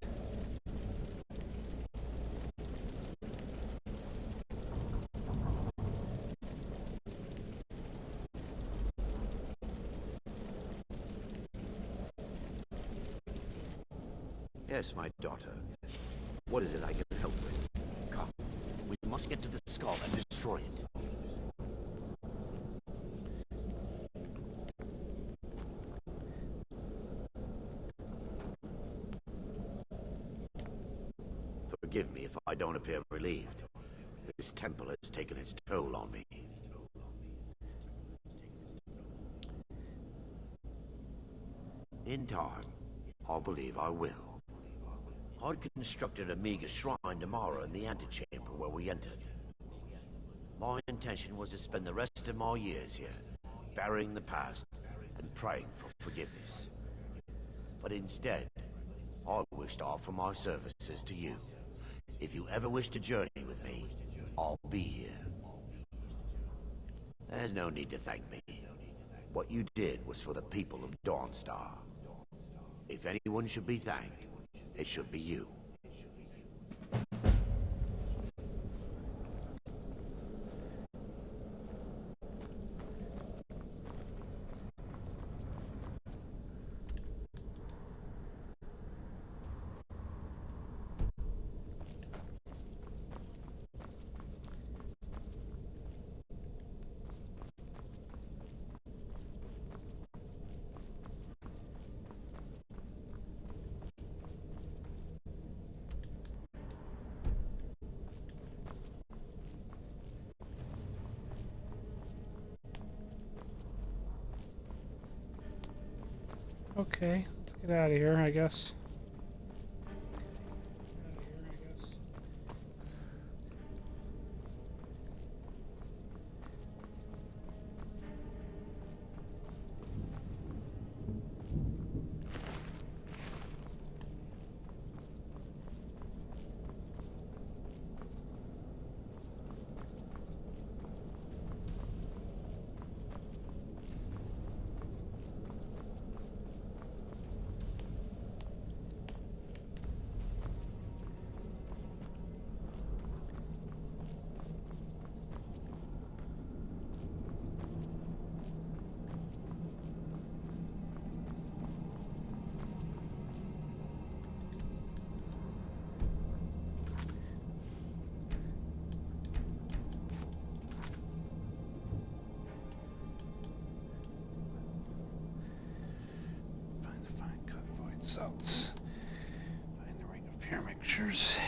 Yes, my daughter. What is it I can help with? Come. We must get to the skull and destroy it. Forgive me if I don't appear relieved. This temple has taken its toll on me. In time, I believe I will. I'd constructed a meager shrine to Mara in the antechamber where we entered. My intention was to spend the rest of my years here, burying the past and praying for forgiveness. But instead, I wish to offer my services to you. If you ever wish to journey with me, I'll be here. There's no need to thank me. What you did was for the people of Dawnstar. If anyone should be thanked, it should be you. Okay, let's get out of here, I guess. pictures.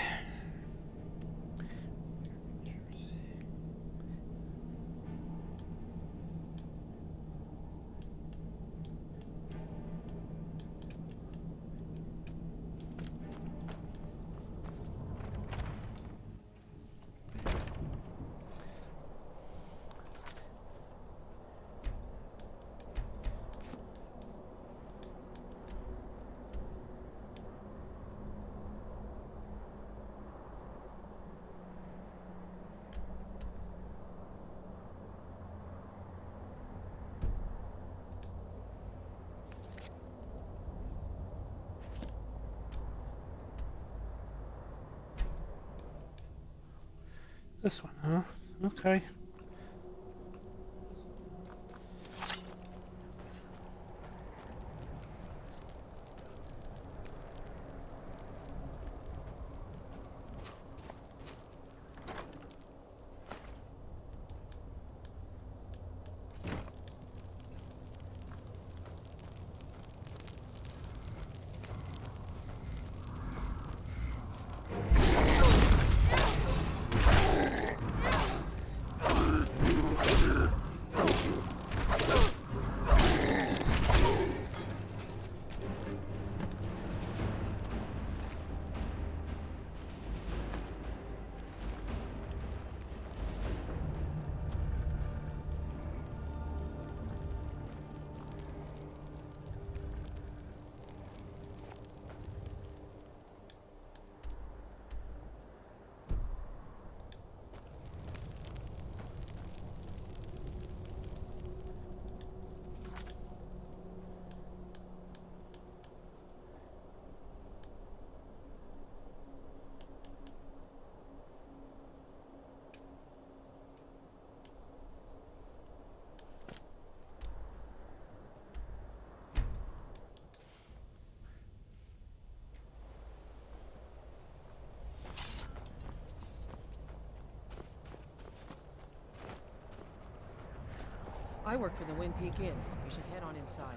This one, huh? Okay. I work for the Wind Peak Inn. You should head on inside.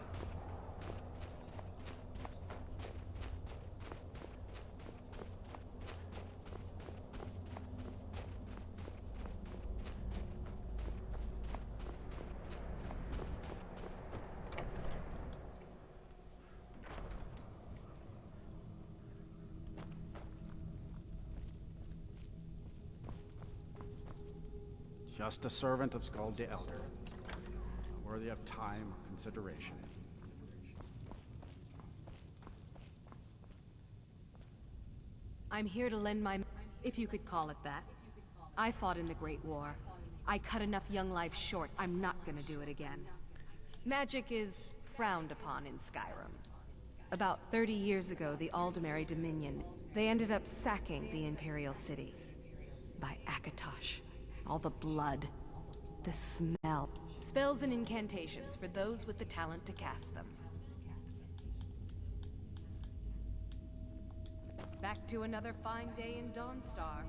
Just a servant of Skald the Elder. Worthy of time or consideration. I'm here to lend my... if you could call it that. I fought in the Great War. I cut enough young lives short. I'm not gonna do it again. Magic is frowned upon in Skyrim. About 30 years ago, the Aldemary Dominion, they ended up sacking the Imperial City. By Akatosh. All the blood. The smell. Spells and incantations for those with the talent to cast them. Back to another fine day in Dawnstar.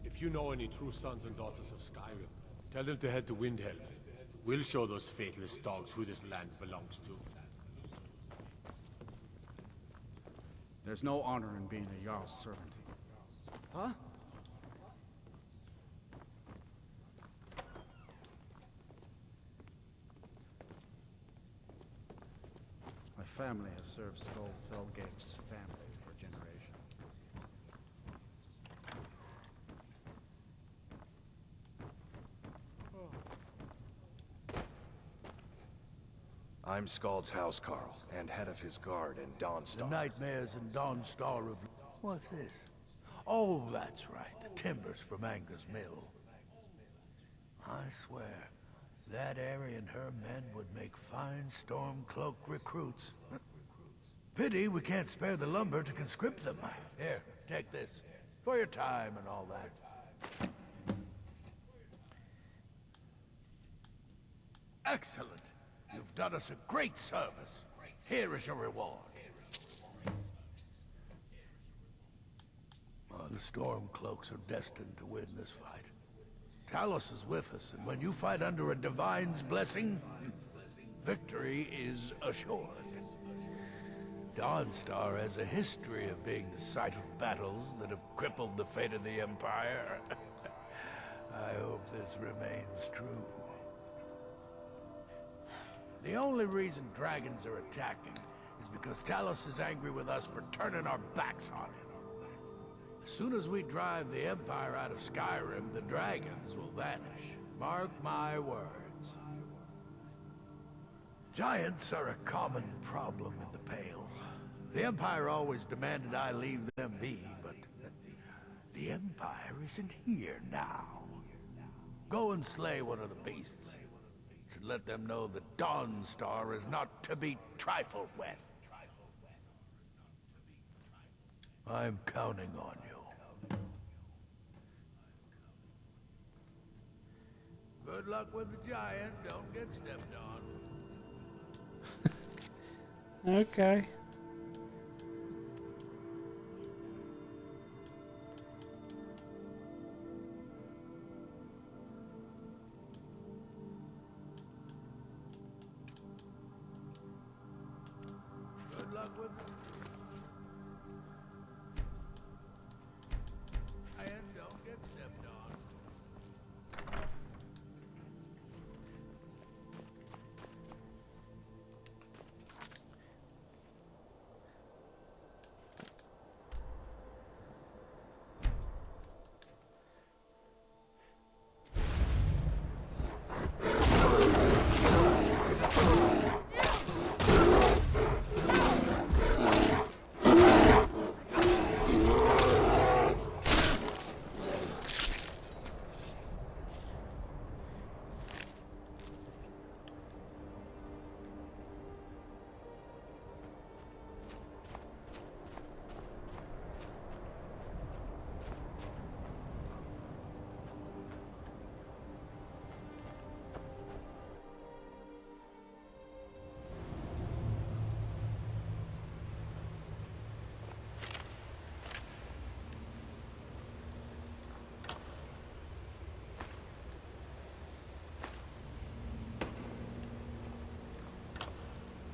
If you know any true sons and daughters of Skyrim, tell them to head to Windhelm. We'll show those faithless dogs who this land belongs to. There's no honor in being a Jarl's servant. Huh? My family has served Skull Felgate's family for generations. I'm Skald's housecarl, and head of his guard in Dawnstar. The nightmares in Dawnstar of... What's this? Oh, that's right. The timbers from Anger's Mill. I swear, that Aerie and her men would make fine Stormcloak recruits. Pity we can't spare the lumber to conscript them. Here, take this. For your time and all that. Excellent. You've done us a great service. Here is your reward. The Stormcloaks are destined to win this fight. Talos is with us, and when you fight under a Divine's blessing, victory is assured. Dawnstar has a history of being the site of battles that have crippled the fate of the Empire. I hope this remains true. The only reason dragons are attacking is because Talos is angry with us for turning our backs on him. As soon as we drive the Empire out of Skyrim, the dragons will vanish. Mark my words. Giants are a common problem in the Pale. The Empire always demanded I leave them be, but the Empire isn't here now. Go and slay one of the beasts. Should let them know that Dawnstar is not to be trifled with. I'm counting on you. Good luck with the giant. Don't get stepped on. Okay. Good luck with the giant. Don't get stepped on.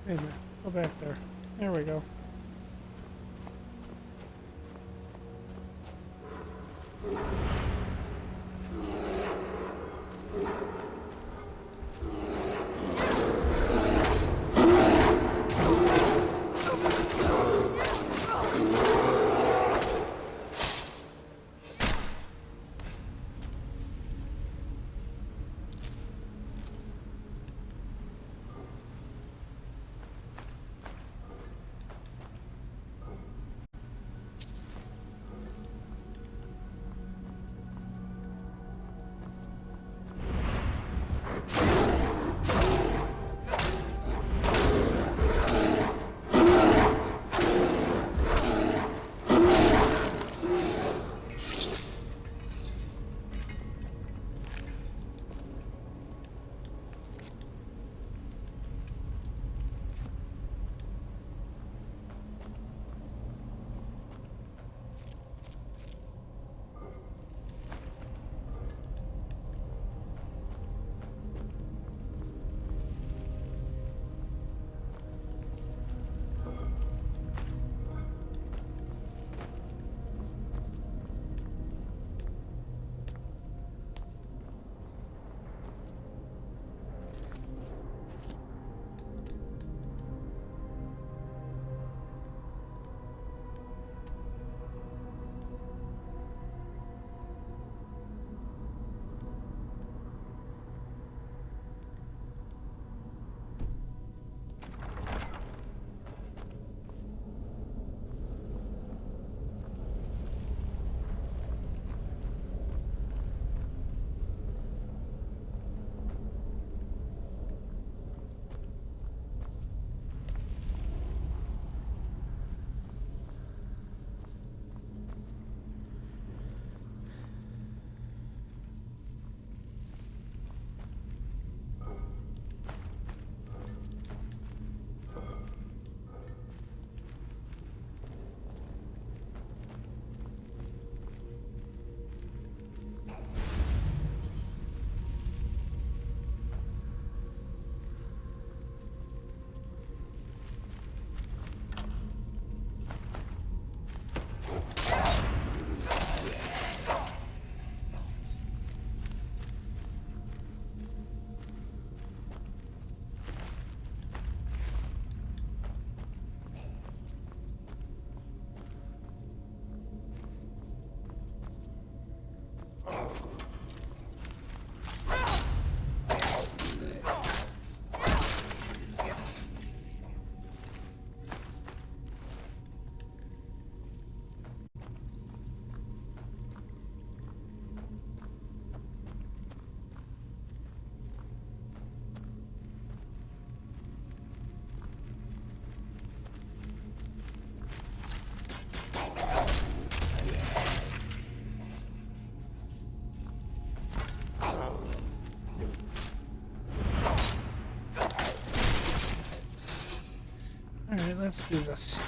Wait a minute. Go back there. There we go. let's do this.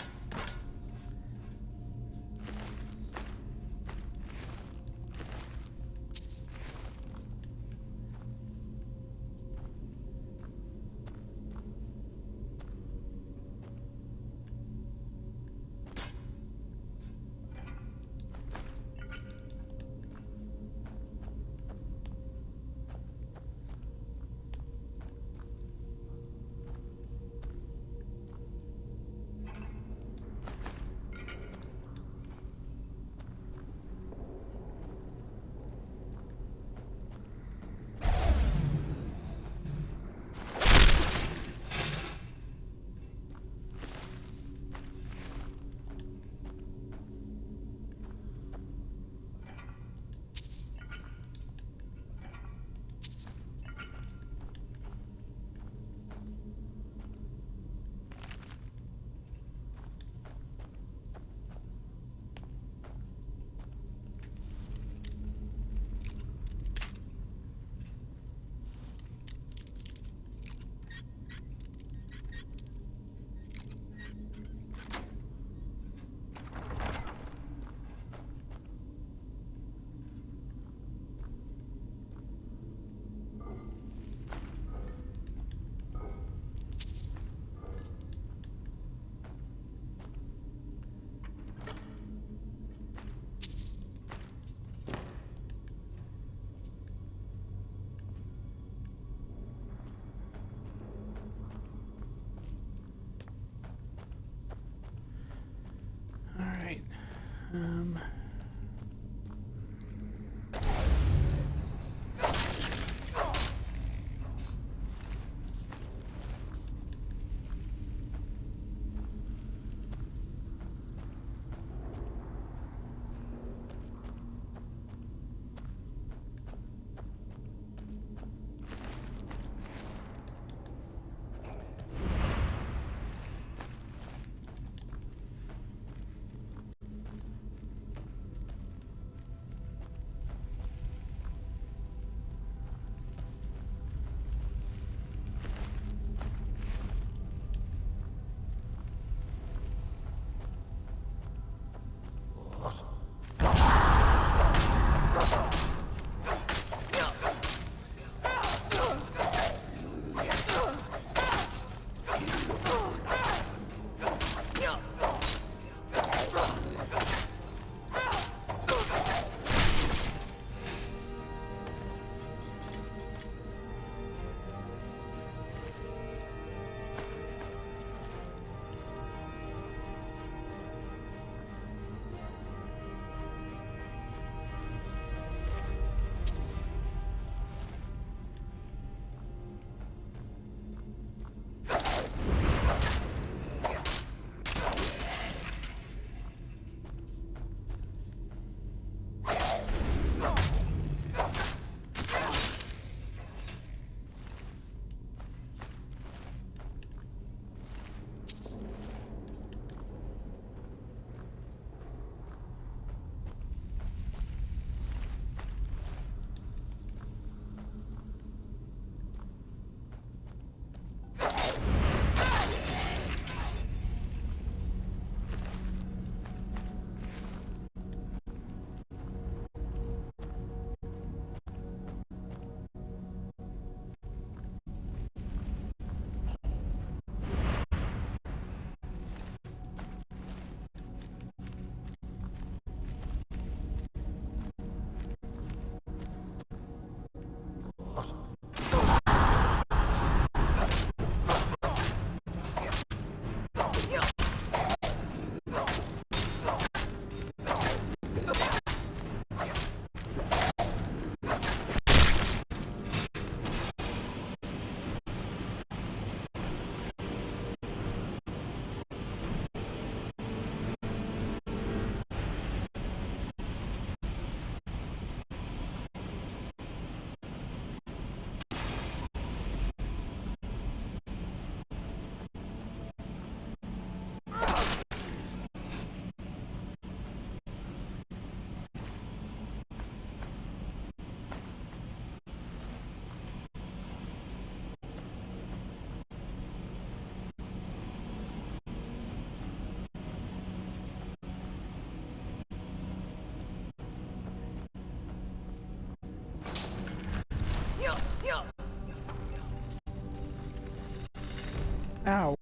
Ow.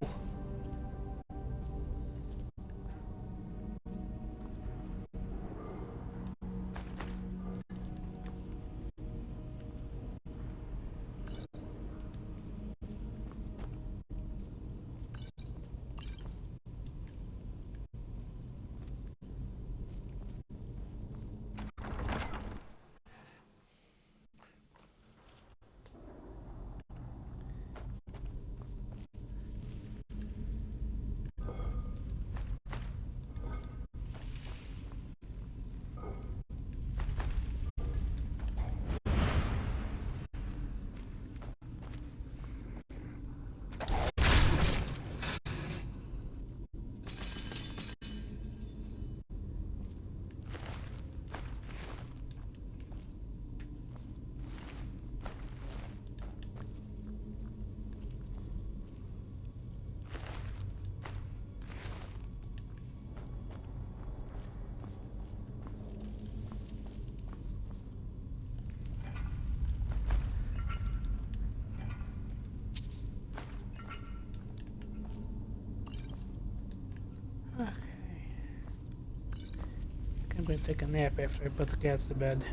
I'm going to take a nap after I put the cats to bed.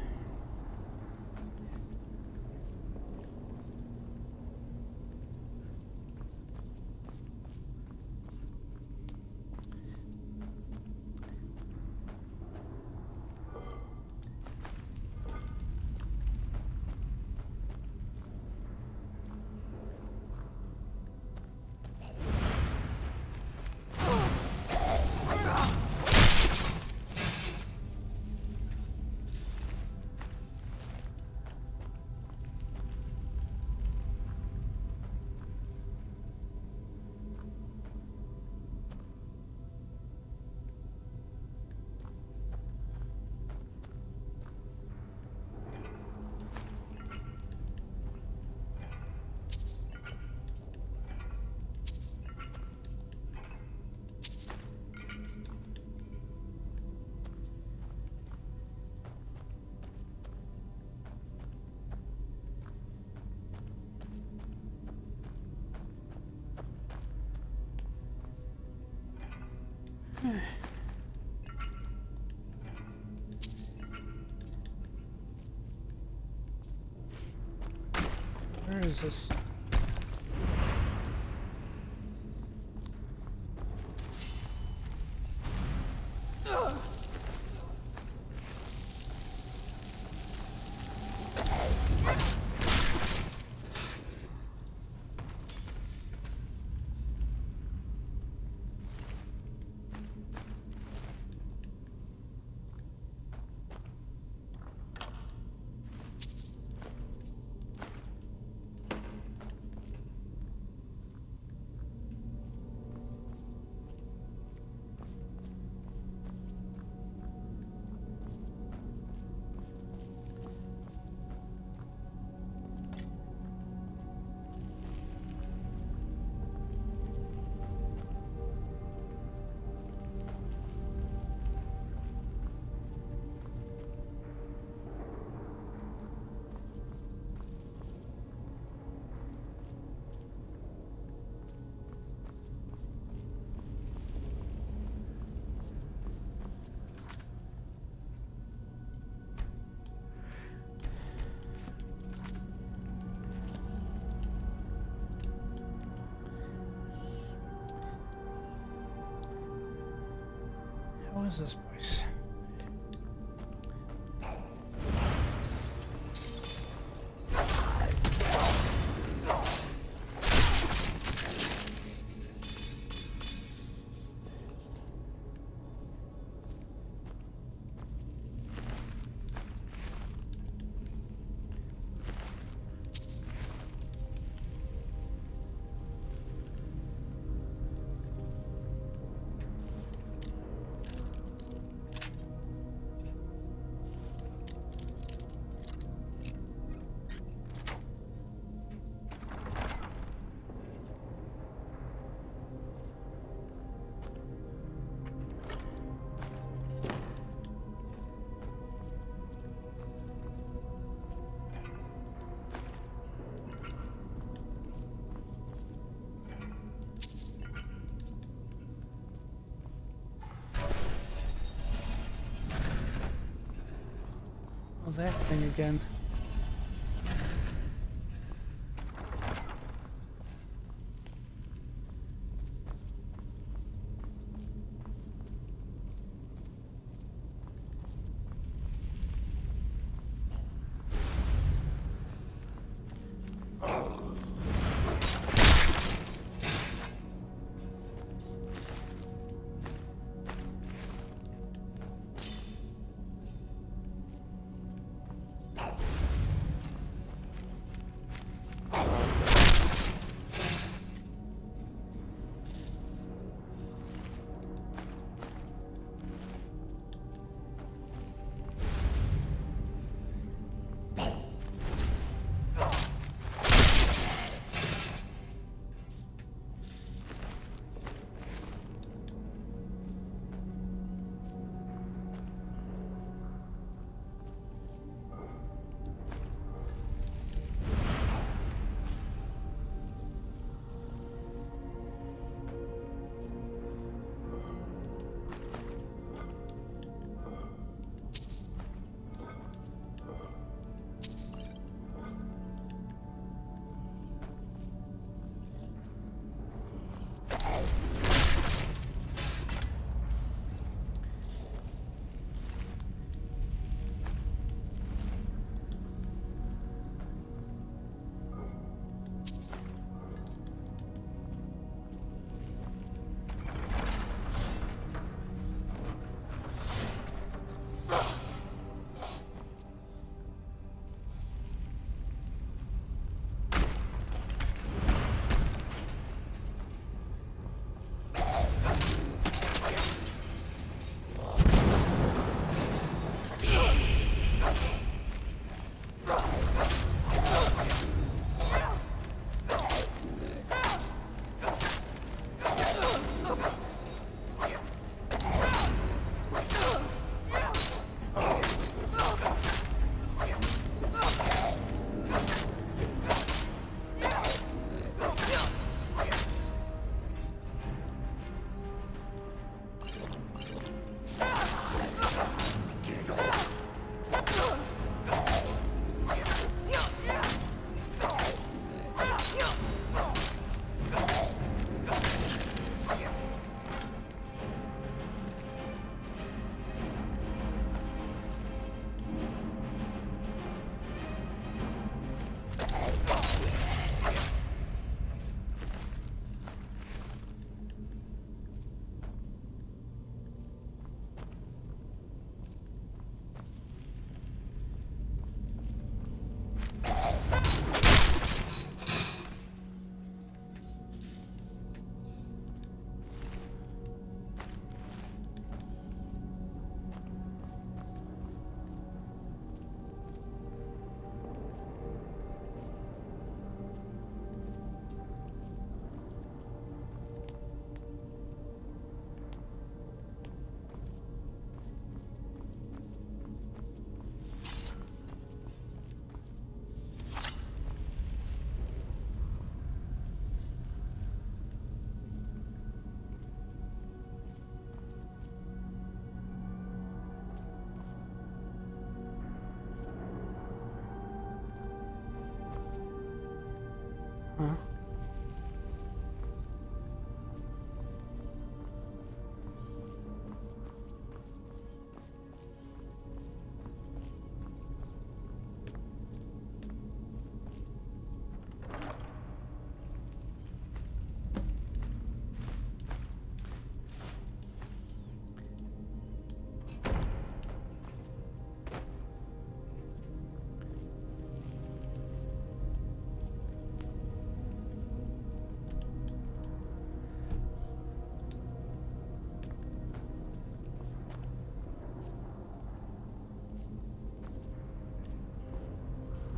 Where is this? How is this place? that thing again.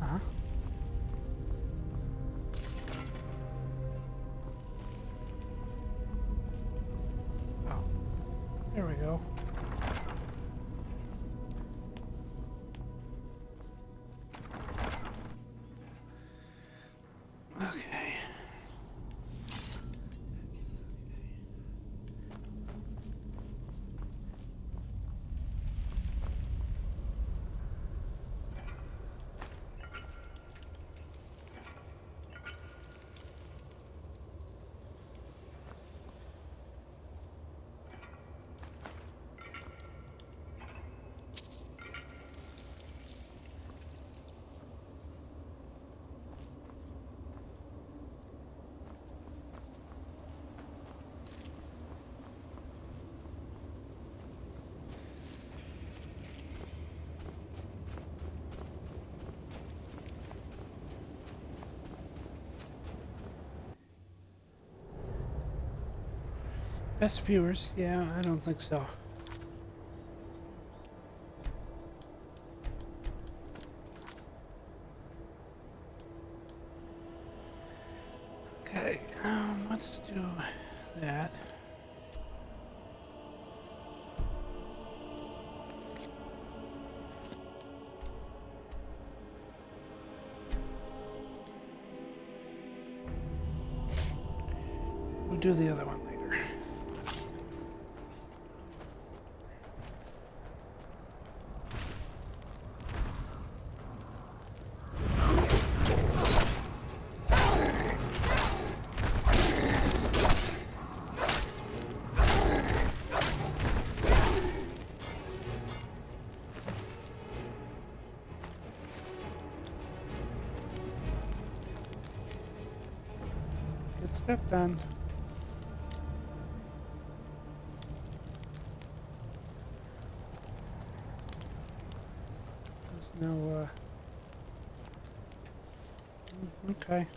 Huh? There we go. Okay. Best viewers? Yeah, I don't think so. Okay, let's do that. We'll do the other one later. Get stuff done. There's no, okay.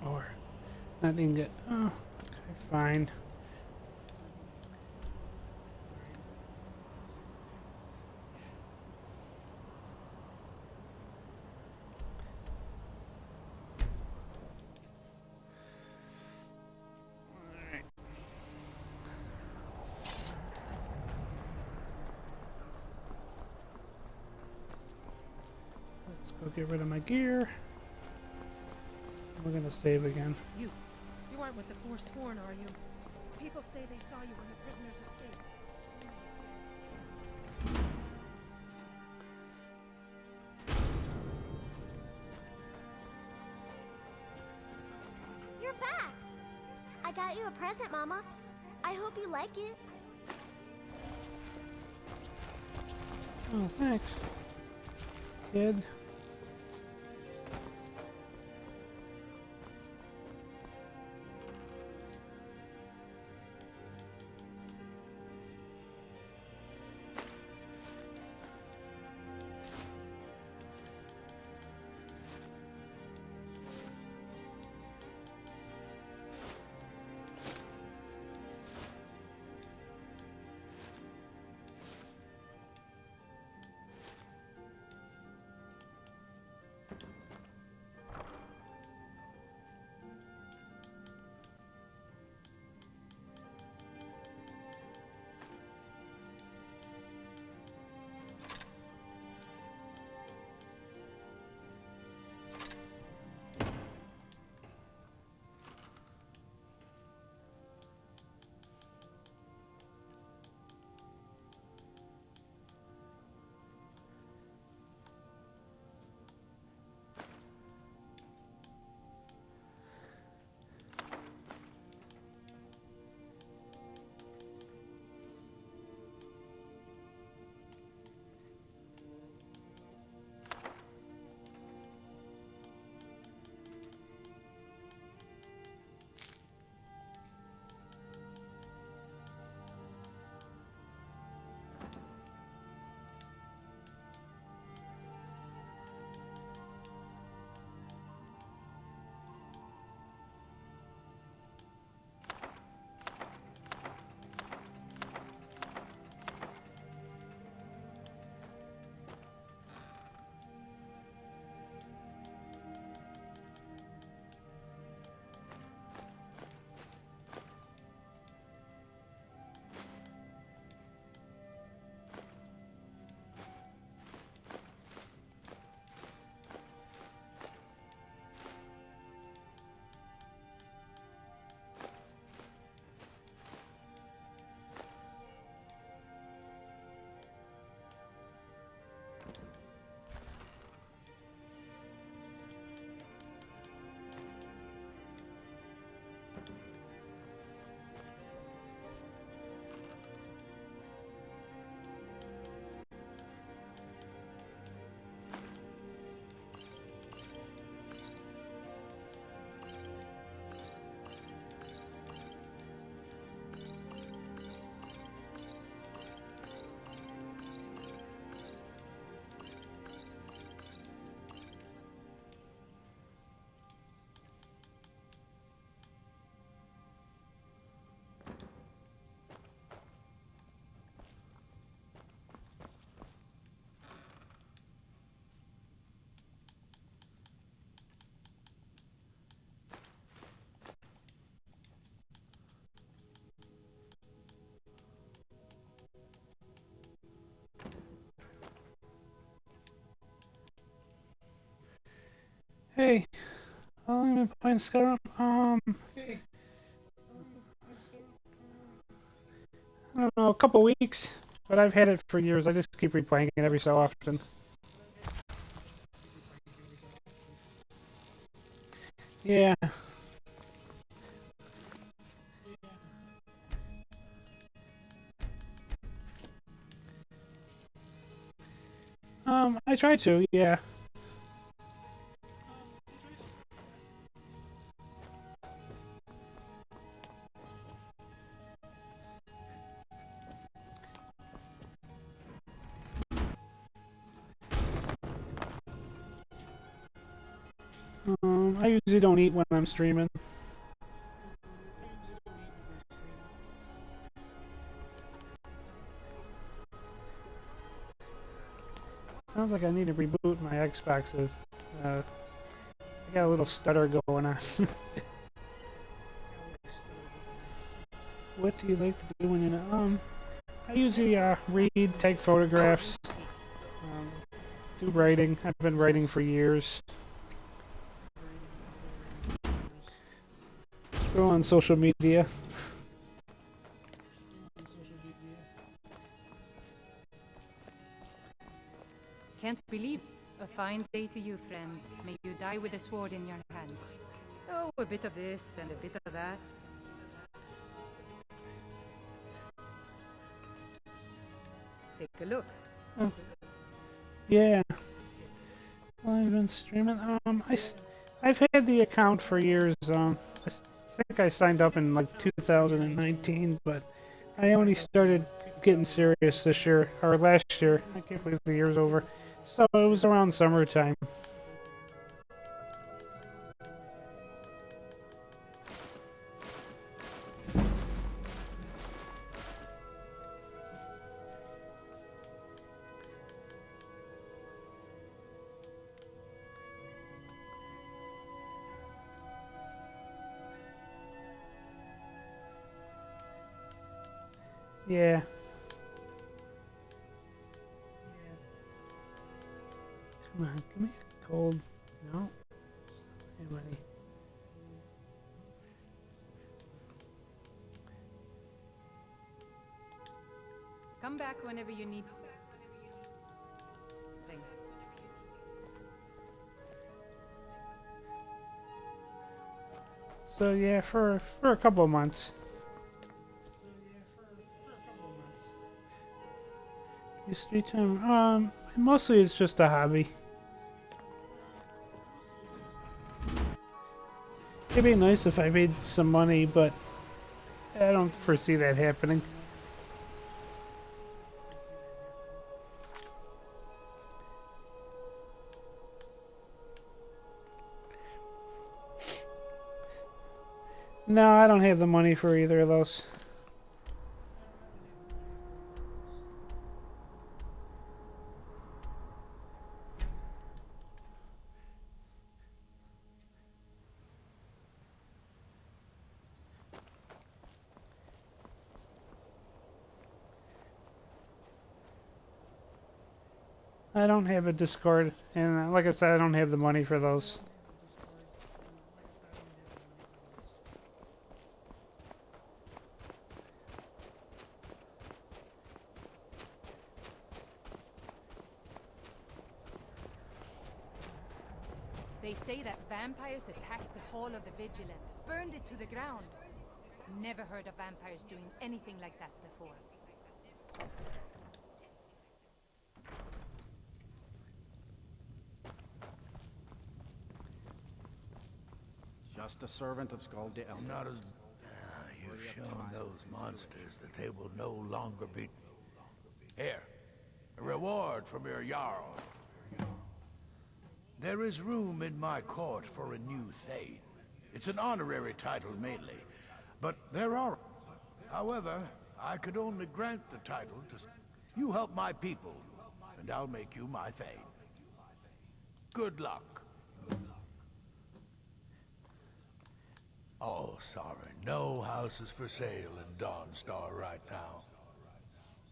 Or not ingot. Oh, okay, fine. Let's go get rid of my gear. We're gonna save again. You aren't with the Forsworn, are you? People say they saw you when the prisoners escaped. You're back! I got you a present, Mama. I hope you like it. Oh, thanks, kid. Okay. How long have I been playing Skyrim? I don't know, a couple weeks. But I've had it for years. I just keep replaying it every so often. Yeah. I try to, yeah. I usually don't eat when I'm streaming. Sounds like I need to reboot my Xbox. I got a little stutter going on. What do you like to do when you're not? I usually read, take photographs, do writing. I've been writing for years. Scroll on social media. Can't believe a fine day to you, friend. May you die with a sword in your hands. Oh, a bit of this and a bit of that. Take a look. Oh. Yeah. I've been streaming. I've had the account for years. I think I signed up in like 2019, but I only started getting serious this year or last year. I can't believe the year's over. So it was around summertime. Yeah. Come on, give me a gold. No. Hey, buddy. Come back whenever you need. So yeah, for a couple of months. Use free time. Mostly it's just a hobby. It'd be nice if I made some money, but I don't foresee that happening. No, I don't have the money for either of those. I don't have a Discord, and like I said, I don't have the money for those. They say that vampires attacked the Hall of the Vigilant, burned it to the ground. Never heard of vampires doing anything like that before. Just a servant of Skull the Elder. Not as... you've shown those monsters that they will no longer be... Here, a reward from your Jarl. There is room in my court for a new Thane. It's an honorary title mainly, but there are... However, I could only grant the title to... You help my people, and I'll make you my Thane. Good luck. Oh, sorry. No houses for sale in Dawnstar right now.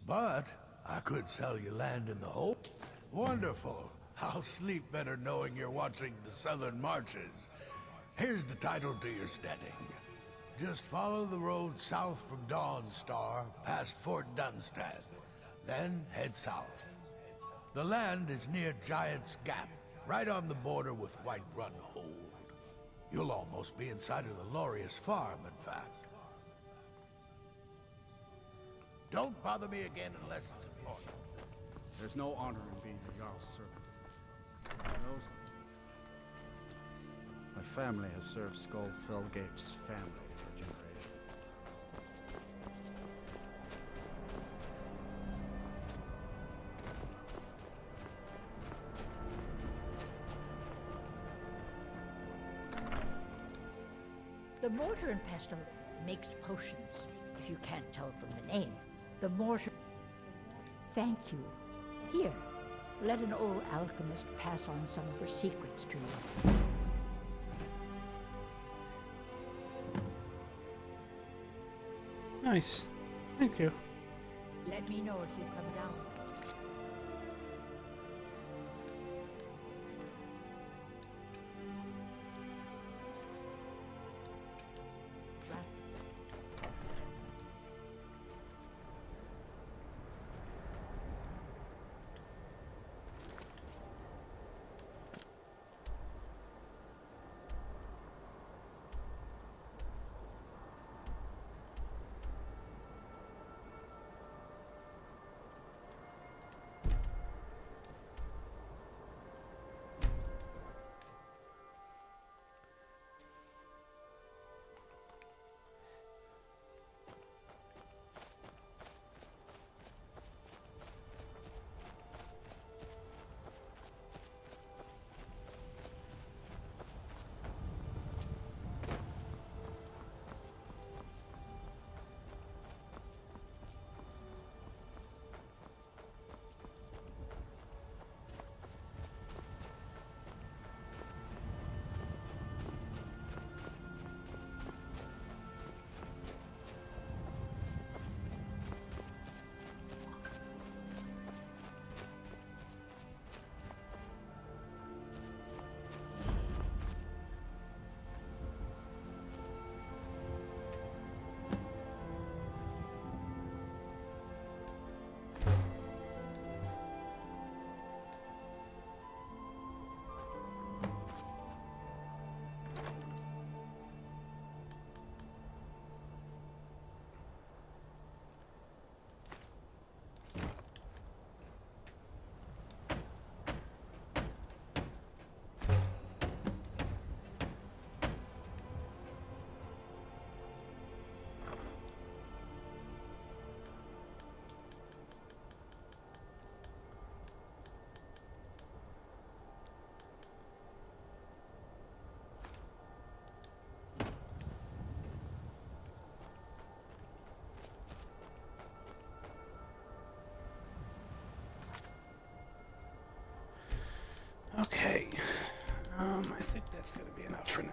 But I could sell you land in the Hope. Wonderful. I'll sleep better knowing you're watching the Southern Marches. Here's the title to your steading. Just follow the road south from Dawnstar, past Fort Dunstad. Then head south. The land is near Giant's Gap, right on the border with Whiterun Hold. You'll almost be inside of the Laureus farm, in fact. Don't bother me again unless it's important. There's no honor in being a Jarl's servant. He knows it. My family has served Skull Felgate's family for generations. The mortar and pestle makes potions, if you can't tell from the name. The mortar... Thank you. Here, let an old alchemist pass on some of her secrets to you. Nice. Thank you. Let me know if you come down. Okay. I think that's going to be enough for now.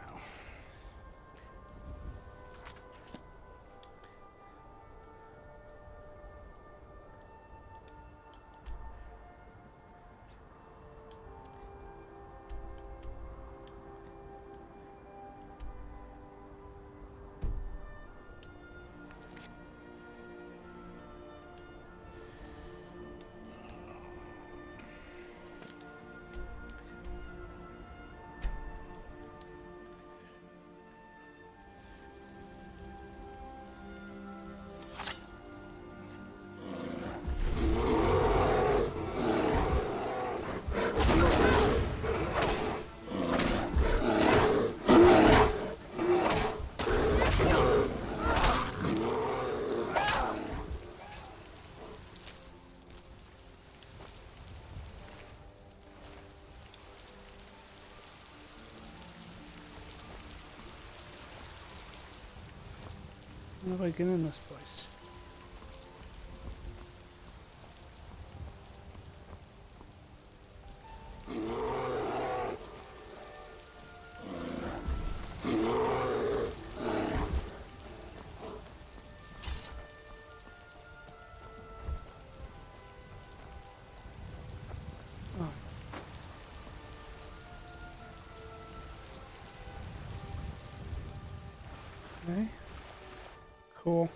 How do I get in this place? Okay. Cool.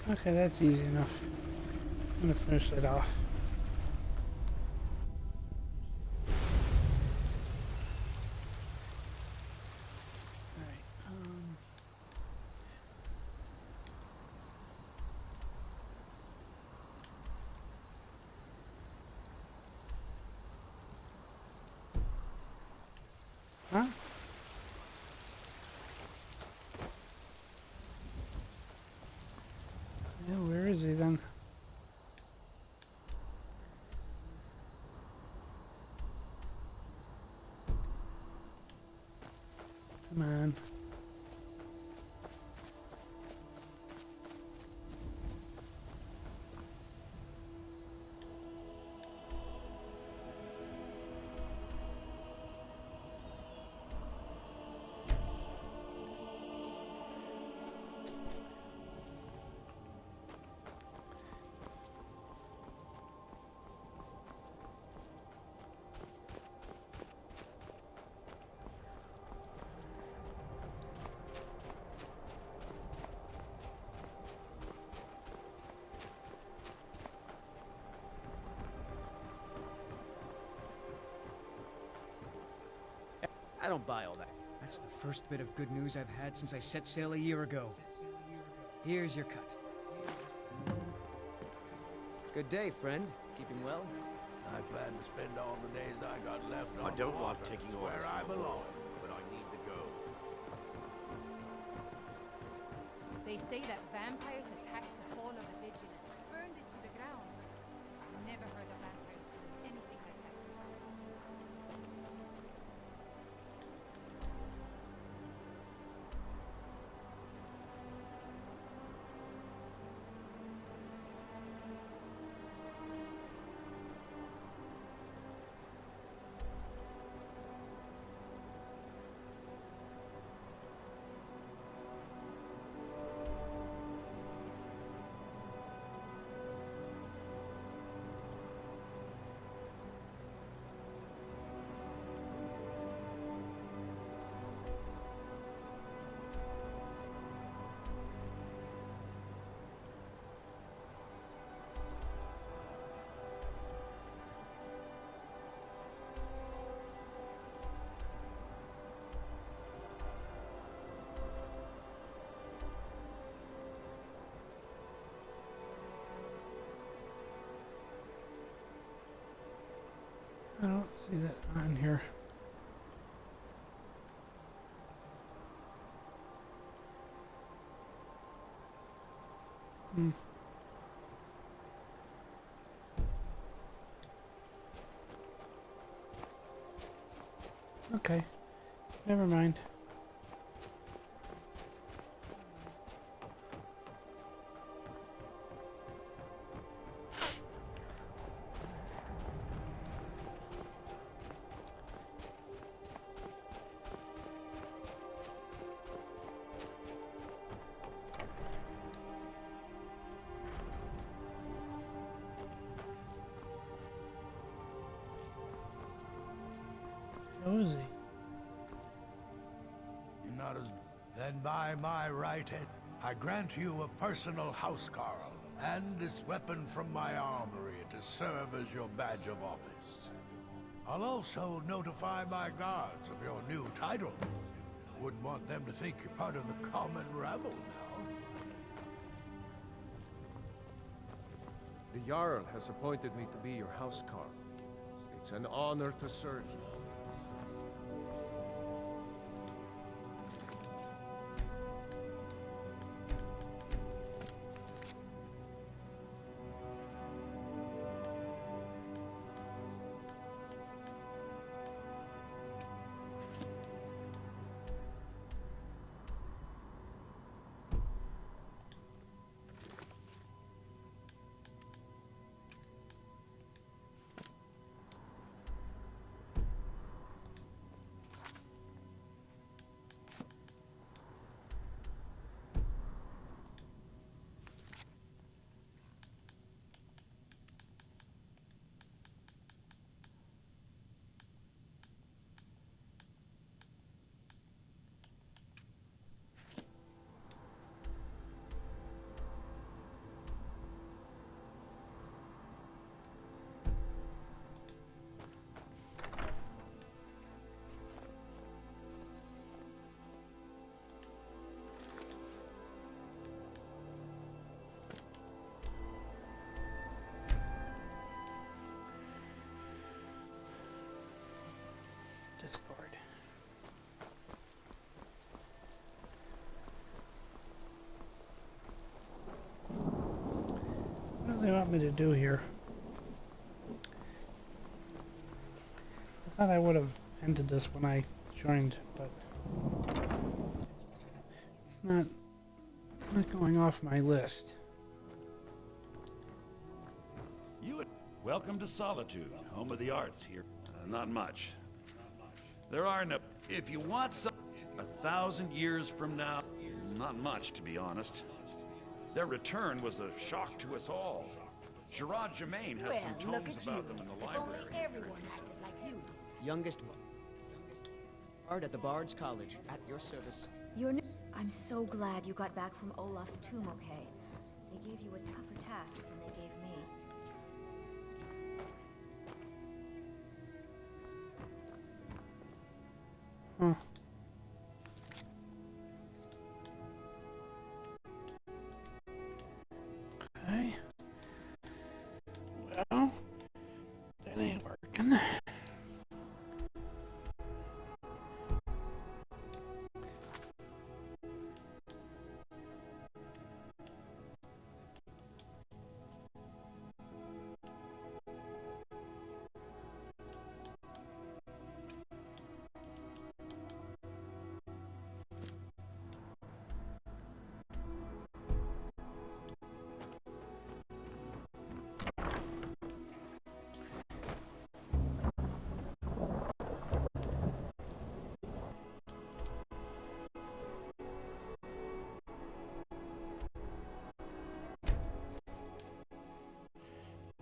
Okay, that's easy enough. I'm gonna finish that off. Huh? Yeah, where is he then? Come on. I don't buy all that. That's the first bit of good news I've had since I set sail a year ago. Here's your cut. Good day, friend. Keeping well? I plan to spend all the days I got left on I don't the like water taking where orders I from a belong. boy, but I need to go. They say that vampires attacked the Hall of the Vigilant, burned it to the ground. I've never heard of vampires doing anything like that before. I don't see that on here. Hmm. Okay. Never mind. Cozy. You're not as... Then by my right hand, I grant you a personal housecarl, and this weapon from my armory to serve as your badge of office. I'll also notify my guards of your new title. Wouldn't want them to think you're part of the common rabble now. The Jarl has appointed me to be your housecarl. It's an honor to serve you. Discord. What do they want me to do here? I thought I would have ended this when I joined, but it's not going off my list. Welcome to Solitude, home of the arts here. Not much. There are no... If you want some... 1,000 years from now, not much, to be honest. Their return was a shock to us all. Gerard Germain has some tomes about them in the library. Everyone acted like you did. Youngest bard at the Bard's College, at your service. I'm so glad you got back from Olaf's tomb okay. They gave you a tougher task than they gave me. Huh. Okay. Well, that ain't working.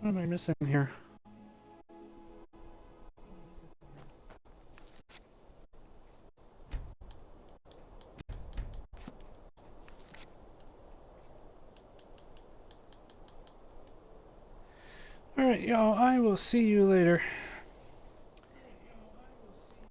What am I missing here? Alright, y'all, I will see you later.